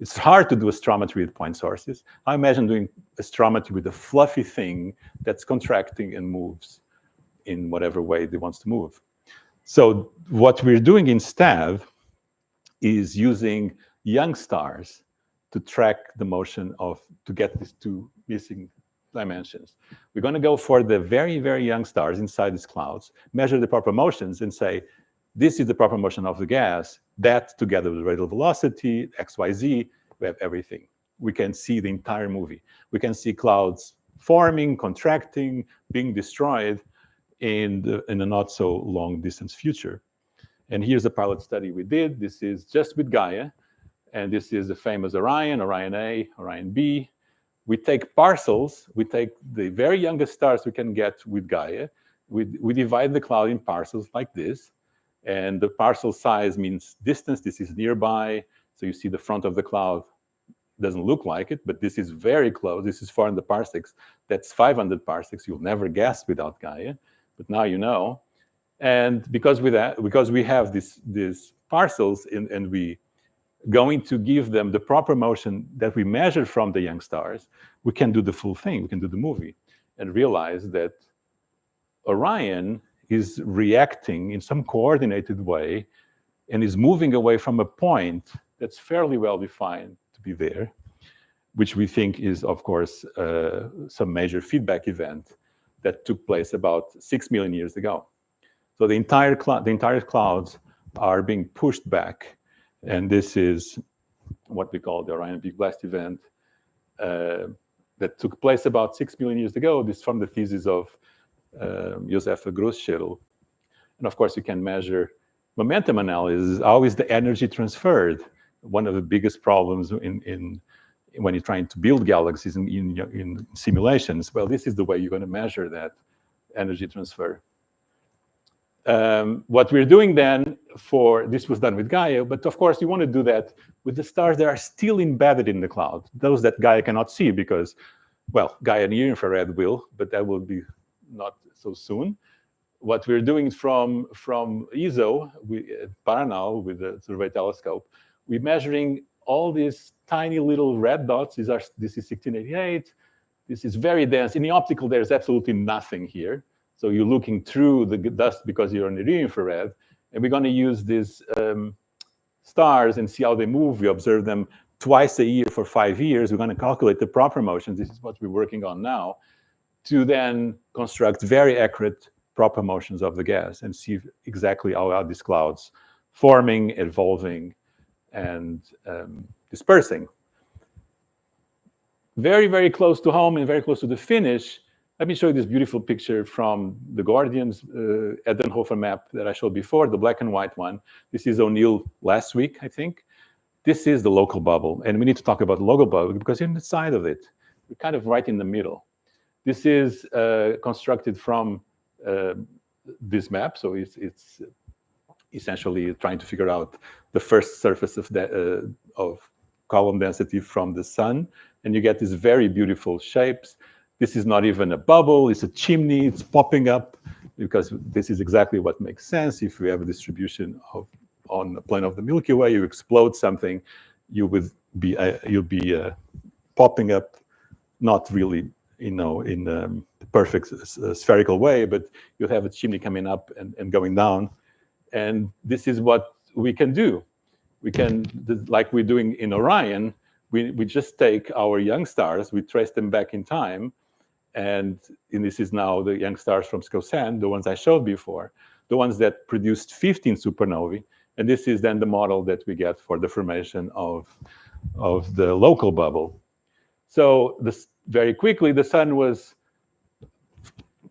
It's hard to do astrometry with point sources. I imagine doing astrometry with a fluffy thing that's contracting and moves in whatever way it wants to move. So what we're doing instead is using young stars to track the motion to get these 2 missing dimensions. We're going to go for the very, very young stars inside these clouds, measure the proper motions and say, this is the proper motion of the gas. That together with radial velocity, XYZ, we have everything. We can see the entire movie. We can see clouds forming, contracting, being destroyed in a not so long distance future. And here's a pilot study we did. This is just with Gaia. And this is the famous Orion, Orion A, Orion B. We take parcels. We take the very youngest stars we can get with Gaia. We divide the cloud in parcels like this. And the parcel size means distance. This is nearby. So you see the front of the cloud doesn't look like it, but this is very close. This is 400 parsecs. That's 500 parsecs. You'll never guess without Gaia, but now you know. And because we have these parcels and we going to give them the proper motion that we measured from the young stars, we can do the full thing. We can do the movie and realize that Orion is reacting in some coordinated way and is moving away from a point that's fairly well defined to be there, which we think is, of course, some major feedback event that took place about 6 million years ago. So the entire clouds are being pushed back, and this is what we call the Orion Big Blast event that took place about 6 million years ago. This is from the thesis of Josefa Großschädel. And of course, you can measure momentum analysis. How is the energy transferred? One of the biggest problems when you're trying to build galaxies in simulations. Well, this is the way you're going to measure that energy transfer. What we're doing then this was done with Gaia, but of course you want to do that with the stars that are still embedded in the cloud, those that Gaia cannot see because, well, Gaia near infrared will, but that will be not so soon. What we're doing from ESO, Paranal with the Survey telescope, we're measuring all these tiny little red dots. This is 1688. This is very dense. In the optical, there's absolutely nothing here. So you're looking through the dust because you're in the near infrared. And we're going to use these stars and see how they move. We observe them twice a year for 5 years, we're going to calculate the proper motions. This is what we're working on now, to then construct very accurate proper motions of the gas and see exactly how are these clouds forming, evolving, and dispersing. Very, very close to home and very close to the finish, let me show you this beautiful picture from the Guardian's Edenhofer map that I showed before, the black and white one. This is O'Neill last week, I think. This is the local bubble, and we need to talk about the local bubble because in the side of it, we're kind of right in the middle. This is constructed from this map, so it's essentially trying to figure out the first surface of column density from the sun, and you get these very beautiful shapes. This is not even a bubble, it's a chimney, it's popping up, because this is exactly what makes sense. If you have a distribution on the plane of the Milky Way, you explode something, you'll be popping up, not really, in the perfect spherical way, but you'll have a chimney coming up and going down. And this is what we can do. We can, like we're doing in Orion, we just take our young stars, we trace them back in time, and this is now the young stars from SCOSAN, the ones I showed before, the ones that produced 15 supernovae, and this is then the model that we get for the formation of the local bubble. So very quickly, the sun was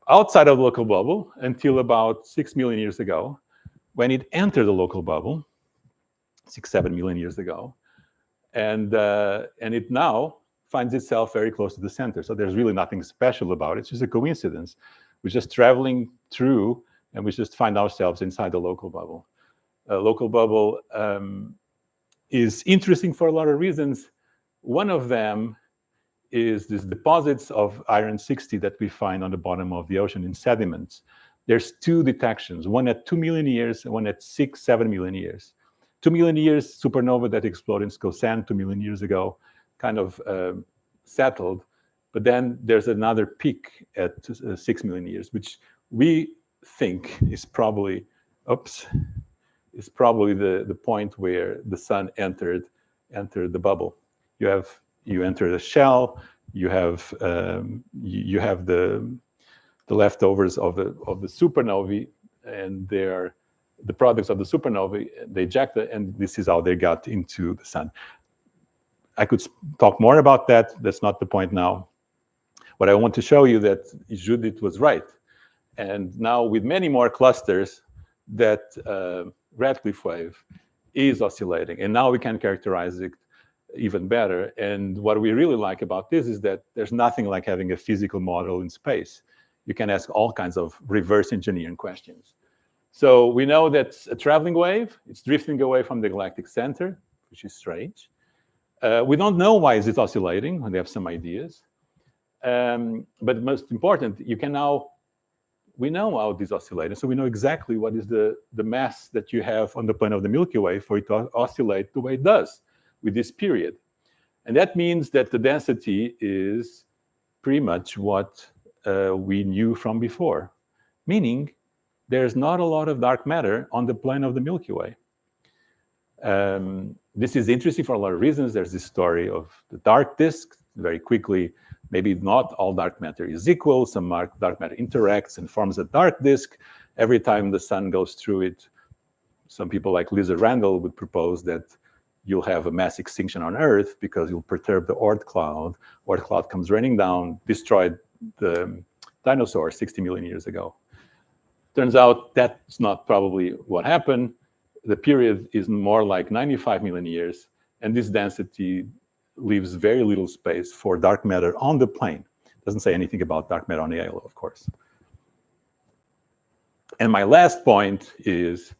outside of the local bubble until about 6 million years ago, when it entered the local bubble, 6-7 million years ago, and it now finds itself very close to the center. So there's really nothing special about it. It's just a coincidence. We're just traveling through, and we just find ourselves inside the local bubble. Local bubble is interesting for a lot of reasons. One of them is these deposits of iron-60 that we find on the bottom of the ocean in sediments. There's two detections, one at 2 million years and one at 6-7 million years. 2 million years, supernova that exploded in SCOSAN 2 million years ago, kind of settled. But then there's another peak at 6 million years, which we think is probably, the point where the sun entered the bubble. You enter the shell, you have the leftovers of the supernovae, and they're the products of the supernovae, they eject it, and this is how they got into the sun. I could talk more about that. That's not the point now. What I want to show you that Judith was right. And now with many more clusters, that Radcliffe wave is oscillating. And now we can characterize it even better. And what we really like about this is that there's nothing like having a physical model in space. You can ask all kinds of reverse engineering questions. So we know that's a traveling wave. It's drifting away from the galactic center, which is strange. We don't know why is it oscillating. We have some ideas. But most important, we know how it is oscillating. So we know exactly what is the mass that you have on the plane of the Milky Way for it to oscillate the way it does with this period. And that means that the density is pretty much what we knew from before, meaning there's not a lot of dark matter on the plane of the Milky Way. This is interesting for a lot of reasons. There's this story of the dark disk. Very quickly, maybe not all dark matter is equal. Some dark matter interacts and forms a dark disk. Every time the sun goes through it, some people like Lisa Randall would propose that you'll have a mass extinction on Earth because you'll perturb the Oort cloud. Oort cloud comes raining down, destroyed the dinosaurs 60 million years ago. Turns out that's not probably what happened. The period is more like 95 million years, and this density leaves very little space for dark matter on the plane. Doesn't say anything about dark matter on the halo, of course. And my last point is,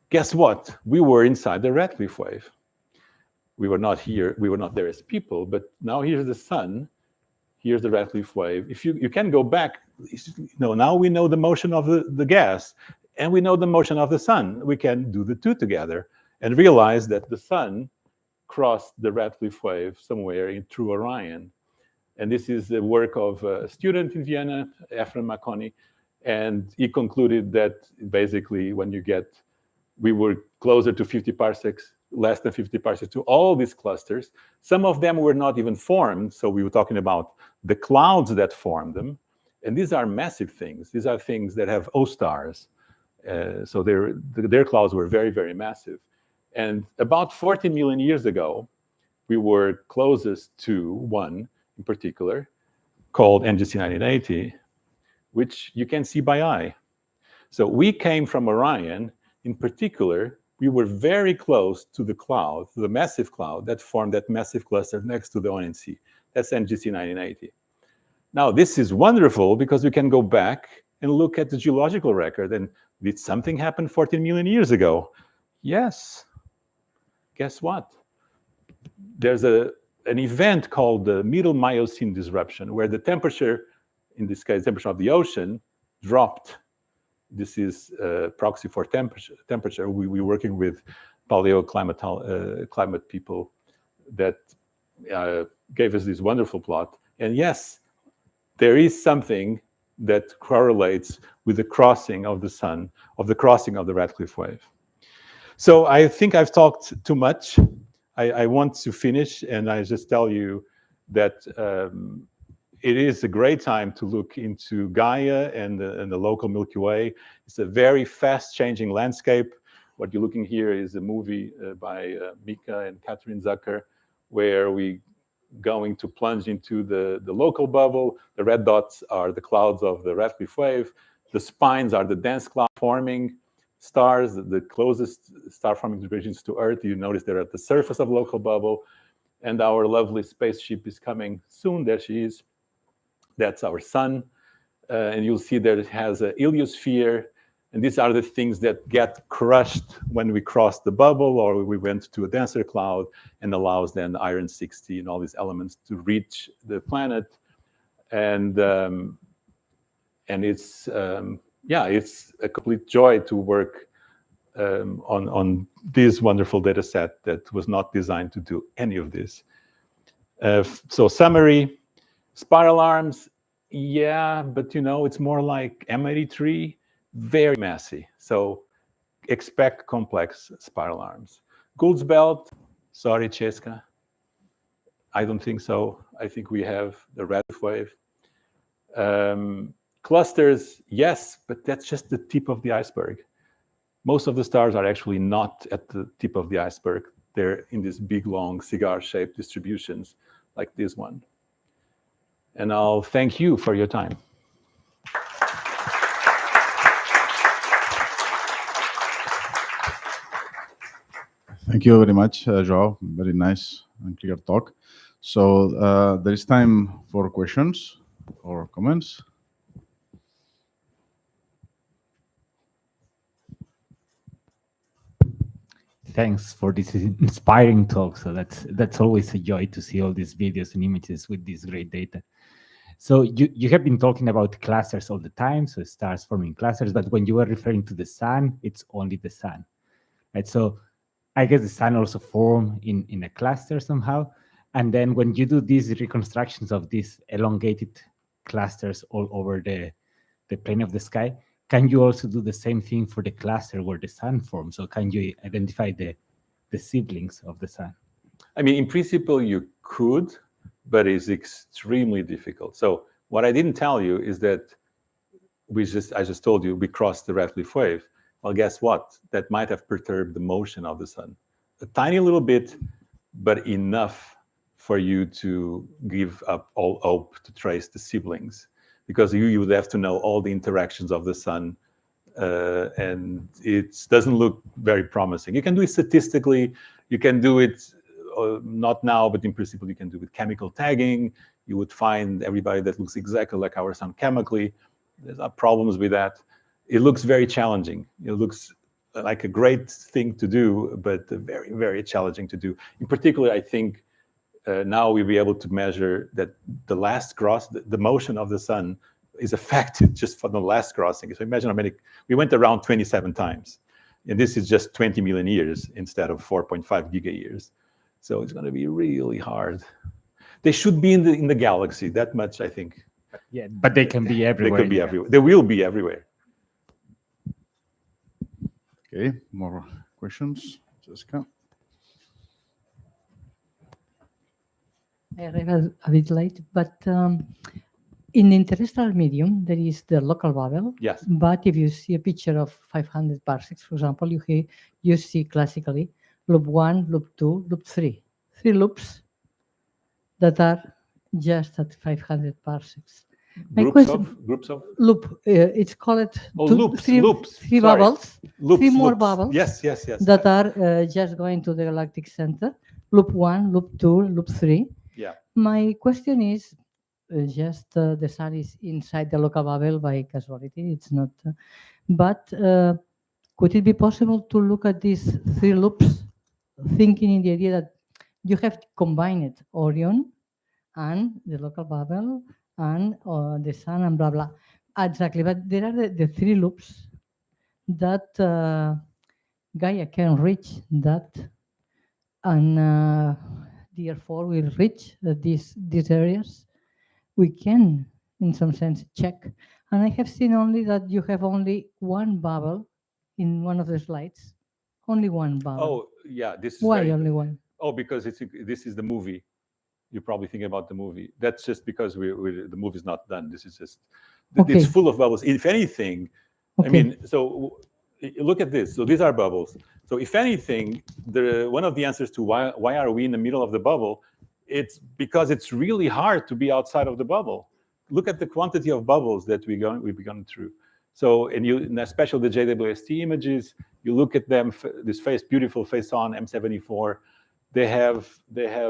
guess what? We were inside the Radcliffe wave. We were not here, we were not there as people, but now here's the sun, here's the Radcliffe wave. If you can go back, now we know the motion of the gas, and we know the motion of the sun. We can do the two together and realize that the sun crossed the Radcliffe wave somewhere through Orion. And this is the work of a student in Vienna, Ephraim Makoni, and he concluded that basically when we were closer to 50 parsecs less than 50 parsecs to all these clusters. Some of them were not even formed, so we were talking about the clouds that formed them. And these are massive things. These are things that have O stars. So their clouds were very, very massive. And about 14 million years ago, we were closest to one in particular, called NGC 1980, which you can see by eye. So we came from Orion. In particular, we were very close to the cloud, the massive cloud that formed that massive cluster next to the ONC. That's NGC 1980. Now, this is wonderful because we can go back and look at the geological record. And did something happen 14 million years ago? Yes. Guess what? There's an event called the Middle Miocene disruption, where the temperature, in this case, temperature of the ocean, dropped. This is proxy for temperature. We're working with climate people that gave us this wonderful plot. And yes, there is something that correlates with the crossing of the sun, of the crossing of the Radcliffe wave. So I think I've talked too much. I want to finish, and I just tell you that it is a great time to look into Gaia and the local Milky Way. It's a very fast-changing landscape. What you're looking here is a movie by Mika and Catherine Zucker, where we going to plunge into the local bubble. The red dots are the clouds of the Radcliffe wave. The spines are the dense cloud forming stars, the closest star-forming regions to Earth. You notice they're at the surface of the local bubble. And our lovely spaceship is coming soon. There she is. That's our sun. And you'll see that it has a heliosphere. And these are the things that get crushed when we cross the bubble or we went to a denser cloud, and allows then iron-60 and all these elements to reach the planet. And it's it's a complete joy to work on this wonderful data set that was not designed to do any of this. So summary, spiral arms, yeah, but it's more like M83, very messy. So expect complex spiral arms. Gould's belt, sorry, Cheska. I don't think so. I think we have the Radcliffe wave. Clusters, yes, but that's just the tip of the iceberg. Most of the stars are actually not at the tip of the iceberg. They're in these big, long, cigar-shaped distributions like this one. And I'll thank you for your time. Thank you very much, João. Very nice and clear talk. So there is time for questions or comments. Thanks for this inspiring talk. So that's always a joy to see all these videos and images with this great data. So you have been talking about clusters all the time, so stars forming clusters, but when you were referring to the sun, it's only the sun, right? So I guess the sun also form in a cluster somehow. And then when you do these reconstructions of these elongated clusters all over the plane of the sky, can you also do the same thing for the cluster where the sun forms? So can you identify the siblings of the sun? I mean, in principle, you could, but it's extremely difficult. So what I didn't tell you is that I just told you we crossed the Radcliffe wave. Well, guess what? That might have perturbed the motion of the sun. A tiny little bit, but enough for you to give up all hope to trace the siblings, because you would have to know all the interactions of the sun, and it doesn't look very promising. You can do it statistically. You can do it, not now, but in principle, you can do it with chemical tagging. You would find everybody that looks exactly like our sun chemically. There's not problems with that. It looks very challenging. It looks like a great thing to do, but very, very challenging to do. In particular, I think now we'll be able to measure that the last cross, the motion of the sun is affected just for the last crossing. So imagine how many, we went around 27 times. And this is just 20 million years instead of 4.5 giga years. So it's going to be really hard. They should be in the galaxy, that much, I think. Yeah, but they can be everywhere. They could be everywhere. They will be everywhere. Okay, more questions, Jessica? I arrived a bit late, but in the interstellar medium, there is the local bubble. Yes. But if you see a picture of 500 parsecs, for example, you see classically loop 1, loop 2, loop 3. 3 loops that are just at 500 parsecs. Groups of Loop, it's called loops. three Sorry. bubbles, loops, three more loops. bubbles. Yes. That are just going to the galactic center. Loop 1, loop 2, loop 3. Yeah. My question is, just the sun is inside the local bubble by casualty. It's not, but could it be possible to look at these 3 loops, thinking in the idea that you have combined Orion and the local bubble and the sun and blah blah. Exactly, but there are the 3 loops that Gaia can reach that, and therefore will reach these areas. We can, in some sense, check. And I have seen only that you have only one bubble in one of the slides. Only one bubble. Oh, yeah. This is Why only one? Oh, because this is the movie. You're probably thinking about the movie. That's just because the movie's not done. This is just Okay. it's full of bubbles. If anything, I Okay. mean, so look at this. So these are bubbles. So if anything, one of the answers to why are we in the middle of the bubble, it's because it's really hard to be outside of the bubble. Look at the quantity of bubbles that we've gone through. So, and especially the JWST images, you look at them, this beautiful face-on M74, they have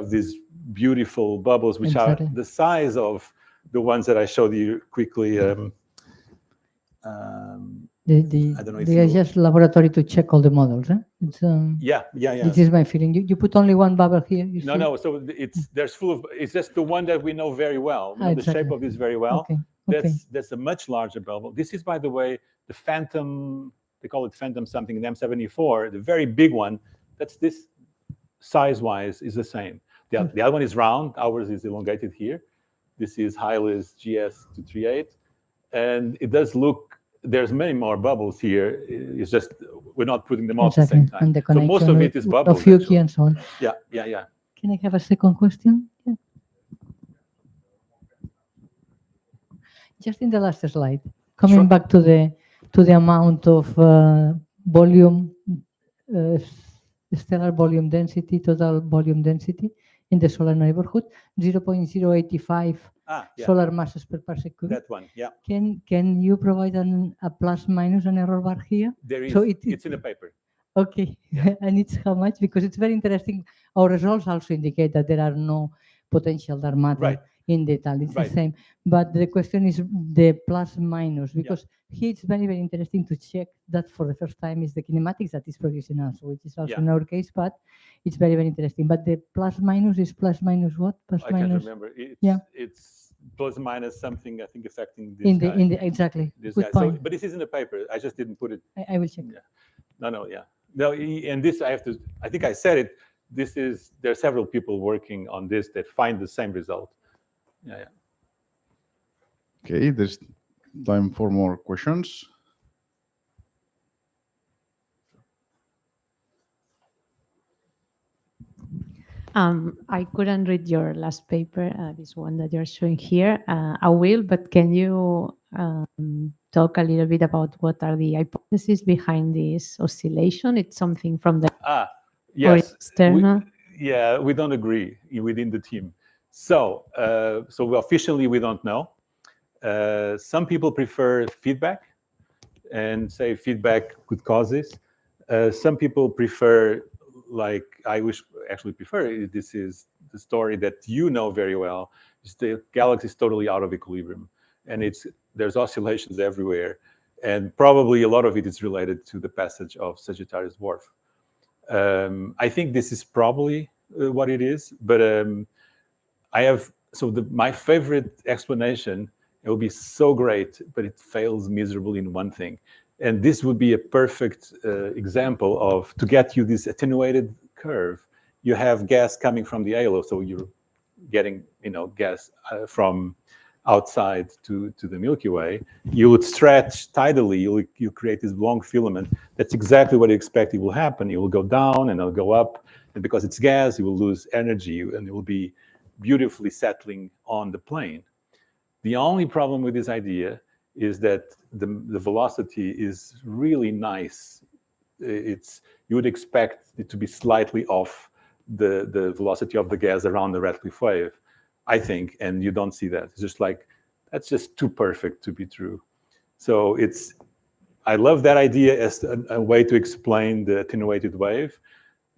these beautiful bubbles, which Exactly. are the size of the ones that I showed you quickly. I don't know if They are just laboratory to check all the models. It's, yeah. This is my feeling. You put only one bubble here. You see? No. So it's just the one that we know very well. We know the Exactly. shape of this very well. Okay. Okay. That's a much larger bubble. This is, by the way, the Phantom. They call it Phantom something in M74. The very big one. That's this size-wise is the same. The other one is round. Ours is elongated here. This is Hylas GS238, and it does look. There's many more bubbles here. It's just we're not putting them all at the same time. And the So most of it is bubbles. Fuki actually. and so on. Yeah. Can I have a second question? Yeah. Just in the last slide, coming Sure. back to the amount of volume, stellar volume density, total volume density in the solar neighborhood, 0.085 Yeah. solar masses per parsec cubic. That one. Yeah. Can you provide a plus minus an error bar here? There is. So it's in the paper. Okay, and it's how much? Because it's very interesting. Our results also indicate that there are no potential dark matter Right. in detail. It's Right. the same. But the question is the plus minus, because here it's very, very interesting to check that for the first time is the kinematics that is producing also, which is also in our case, but it's very, very interesting. But the plus minus is plus minus what? Plus I minus? can't remember. It's plus minus something, I think, affecting this in guy. the exactly. This Good guy. point. So, but this is in the paper. I just didn't put it. I will check. Yeah. No, yeah. No, and this I think I said it. There are several people working on this that find the same result. Yeah. Okay, there's time for more questions. I couldn't read your last paper, this one that you're showing here. I will, but can you talk a little bit about what are the hypotheses behind this oscillation? It's something from the Yes. external. We don't agree within the team. So officially we don't know. Some people prefer feedback and say feedback could cause this. Some people prefer, like I prefer, this is the story that you know very well, is the galaxy is totally out of equilibrium, and there's oscillations everywhere, and probably a lot of it is related to the passage of Sagittarius Dwarf. I think this is probably what it is, but my favorite explanation, it would be so great, but it fails miserably in one thing. And this would be a perfect example of, to get you this attenuated curve, you have gas coming from the halo, so you're getting gas from outside to the Milky Way. You would stretch tidally, you create this long filament. That's exactly what you expect it will happen. It will go down and it'll go up, and because it's gas, you will lose energy, and it will be beautifully settling on the plane. The only problem with this idea is that the velocity is really nice. You would expect it to be slightly off the velocity of the gas around the Radcliffe wave, I think, and you don't see that. It's just like, that's just too perfect to be true. So I love that idea as a way to explain the attenuated wave,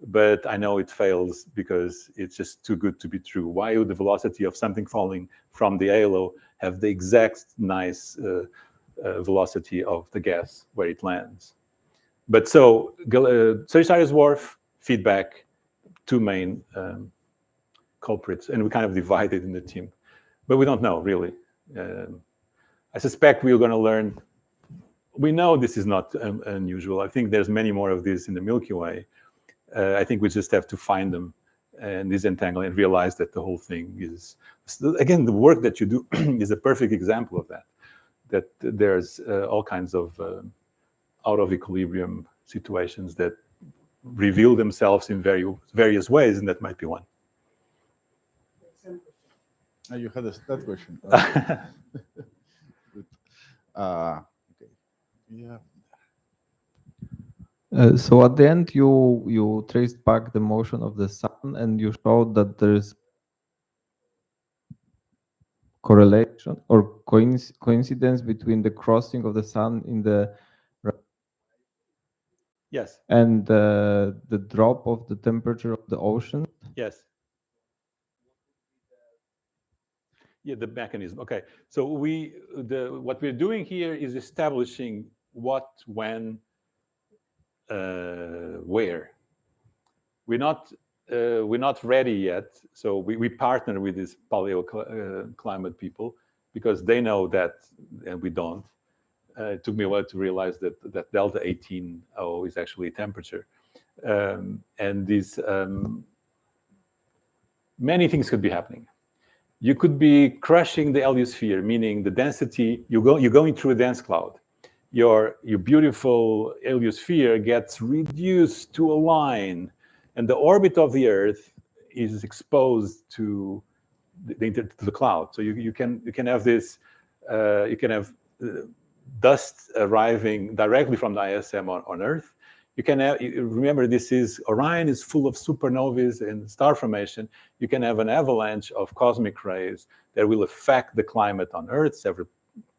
but I know it fails because it's just too good to be true. Why would the velocity of something falling from the halo have the exact nice velocity of the gas where it lands? But so Sagittarius Dwarf, feedback, two main culprits, and we kind of divided in the team, but we don't know really. I suspect we're going to learn. We know this is not unusual. I think there's many more of these in the Milky Way. I think we just have to find them and disentangle and realize that the whole thing is, again, the work that you do is a perfect example of that, that there's all kinds of out of equilibrium situations that reveal themselves in various ways, and that might be one. You had that question. Okay. Yeah. So at the end, you traced back the motion of the sun, and you showed that there is correlation or coincidence between the crossing of the sun in the Yes. and the drop of the temperature of the ocean. Yes. Yeah, the mechanism. Okay, so what we're doing here is establishing what, when, where. We're not ready yet. So we partner with these paleoclimate people because they know that, and we don't. It took me a while to realize that delta 18O is actually temperature, and these many things could be happening. You could be crushing the heliosphere, meaning the density. You're going through a dense cloud. Your beautiful heliosphere gets reduced to a line, and the orbit of the Earth is exposed to the cloud. So you can have this. You can have dust arriving directly from the ISM on Earth. You can have, remember, Orion is full of supernovas and star formation. You can have an avalanche of cosmic rays that will affect the climate on Earth. Several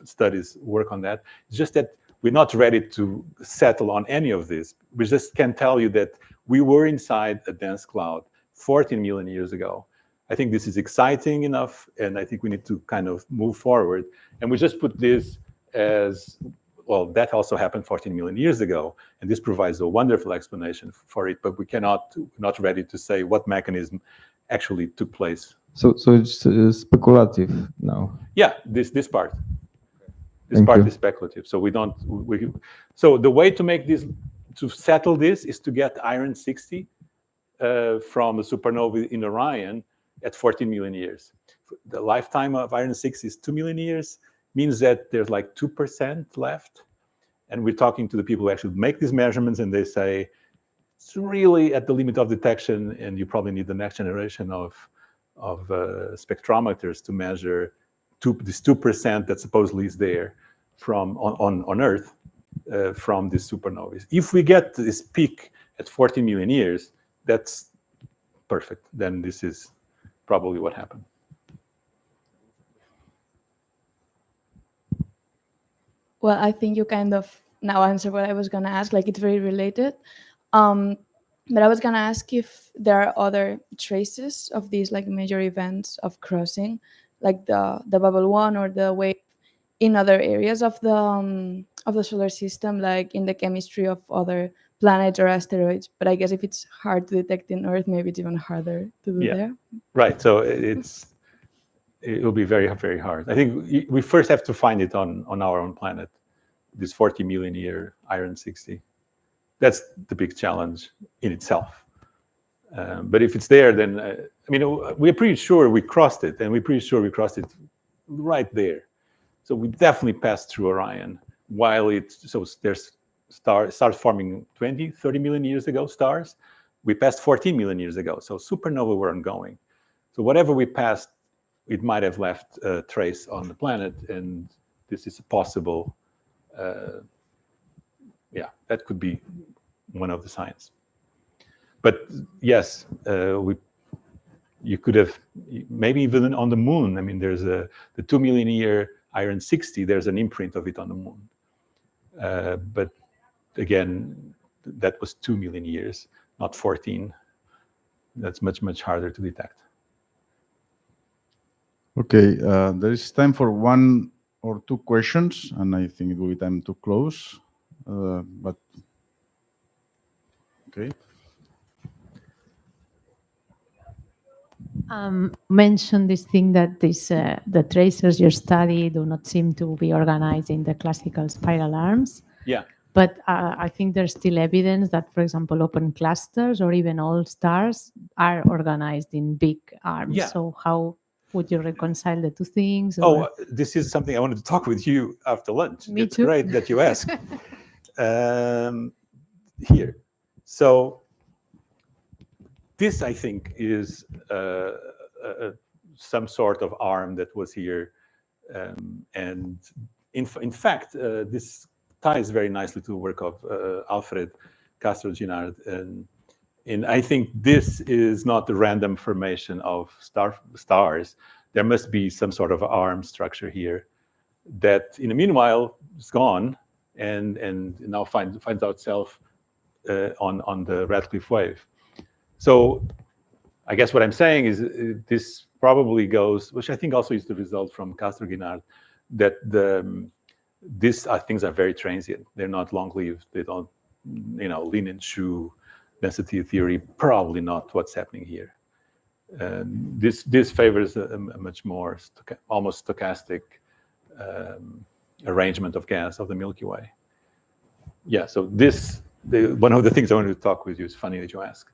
studies work on that. It's just that we're not ready to settle on any of this. We just can tell you that we were inside a dense cloud 14 million years ago. I think this is exciting enough, and I think we need to kind of move forward. And we just put this as, well, that also happened 14 million years ago, and this provides a wonderful explanation for it, but we're not ready to say what mechanism actually took place. So it's speculative now. Yeah, this part. This part is speculative. So so the way to make this, to settle this, is to get iron 60 from the supernova in Orion at 14 million years. The lifetime of iron 60 is 2 million years, means that there's like 2% left. And we're talking to the people who actually make these measurements, and they say it's really at the limit of detection, and you probably need the next generation of spectrometers to measure this 2% that supposedly is there from on Earth from these supernovas. If we get this peak at 14 million years, that's perfect. Then this is probably what happened. Well, I think you kind of now answered what I was going to ask. Like, it's very related. But I was going to ask if there are other traces of these like major events of crossing, like the bubble one or the wave, in other areas of the solar system, like in the chemistry of other planets or asteroids. But I guess if it's hard to detect in Earth, maybe it's even harder to do there. Right. So it will be very, very hard. I think we first have to find it on our own planet, this 40 million year iron 60. That's the big challenge in itself. But if it's there, then, I mean, we're pretty sure we crossed it, and we're pretty sure we crossed it right there. So we definitely passed through Orion while there's stars forming 20, 30 million years ago, stars. We passed 14 million years ago. So supernova were ongoing. So whatever we passed, it might have left a trace on the planet, and this is possible. Yeah, that could be one of the signs. But yes, you could have, maybe even on the moon. I mean, there's the 2 million year iron 60, there's an imprint of it on the moon. But again, that was 2 million years, not 14. That's much, much harder to detect. Okay, there is time for one or two questions, and I think it will be time to close. But okay. Mention this thing that the tracers you study do not seem to be organized in the classical spiral arms. Yeah. But I think there's still evidence that, for example, open clusters or even all stars are organized in big arms. Yeah. So how would you reconcile the two things? Oh, this is something I wanted to talk with you after lunch. Me It's too. great that you ask. Here. So this, I think, is some sort of arm that was here. And in fact, this ties very nicely to the work of Alfred Castro-Ginard. And I think this is not the random formation of stars. There must be some sort of arm structure here that, in the meanwhile, is gone and now finds out itself on the Radcliffe wave. So I guess what I'm saying is this probably goes, which I think also is the result from Castro-Ginard, that these things are very transient. They're not long-lived. They don't, lean and shoe density theory, probably not what's happening here. This favors a much more almost stochastic arrangement of gas of the Milky Way. Yeah, so one of the things I wanted to talk with you, is funny that you ask.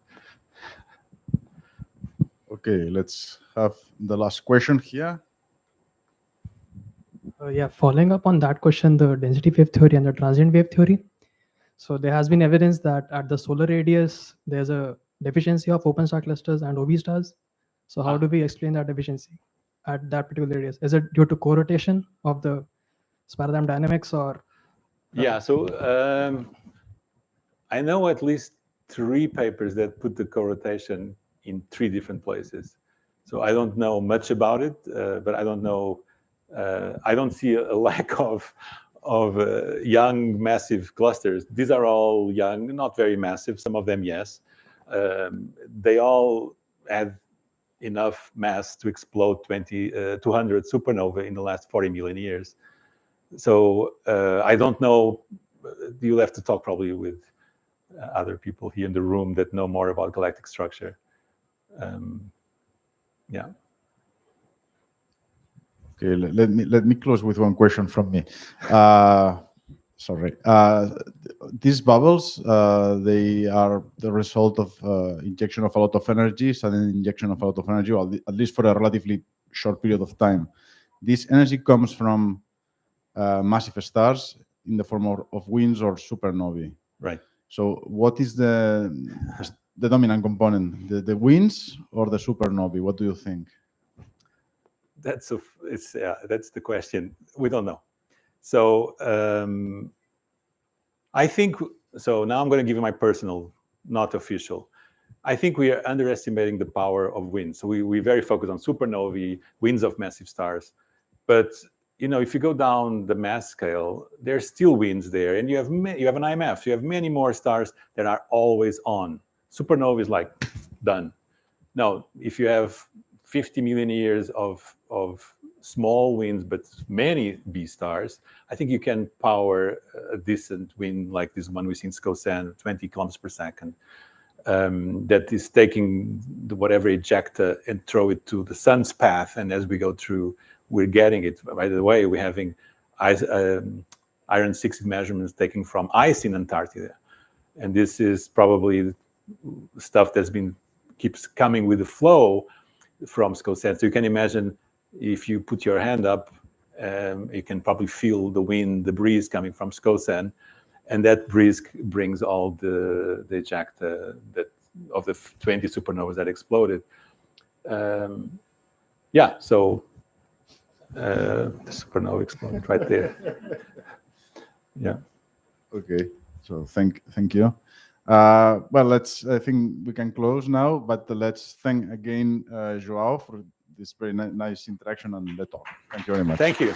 Okay, let's have the last question here. Yeah, following up on that question, the density wave theory and the transient wave theory. So there has been evidence that at the solar radius, there's a deficiency of open star clusters and OB stars. So how do we explain that deficiency at that particular radius? Is it due to co-rotation of the spiral dynamics or? Yeah, so I know at least 3 papers that put the co-rotation in 3 different places. So I don't know much about it, but I don't know. I don't see a lack of young, massive clusters. These are all young, not very massive. Some of them, yes. They all have enough mass to explode 200 supernovae in the last 40 million years. So I don't know. You'll have to talk probably with other people here in the room that know more about galactic structure. Yeah. Okay, let me close with one question from me. Sorry. These bubbles, they are the result of injection of a lot of energy, sudden injection of a lot of energy, or at least for a relatively short period of time. This energy comes from massive stars in the form of winds or supernovae. Right. So what is the dominant component, the winds or the supernovae? What do you think? That's the question. We don't know. So I think, so now I'm going to give you my personal, not official. I think we are underestimating the power of winds. So we very focused on supernovae, winds of massive stars. But, if you go down the mass scale, there's still winds there. And you have an IMF. You have many more stars that are always on. Supernova is like done. Now, if you have 50 million years of small winds, but many B stars, I think you can power a decent wind like this one we see in Skosan, 20 kilometers per second, that is taking whatever ejecta and throw it to the sun's path. And as we go through, we're getting it. By the way, we're having iron 60 measurements taken from ice in Antarctica. And this is probably stuff that's keeps coming with the flow from Skosan. So you can imagine if you put your hand up, you can probably feel the wind, the breeze coming from Skosan, and that breeze brings all the ejecta of the 20 supernovas that exploded. Yeah, so the supernova exploded right there. Yeah. Okay, so thank you. Well, I think we can close now, but let's thank again João for this very nice interaction and the talk. Thank you very much. Thank you.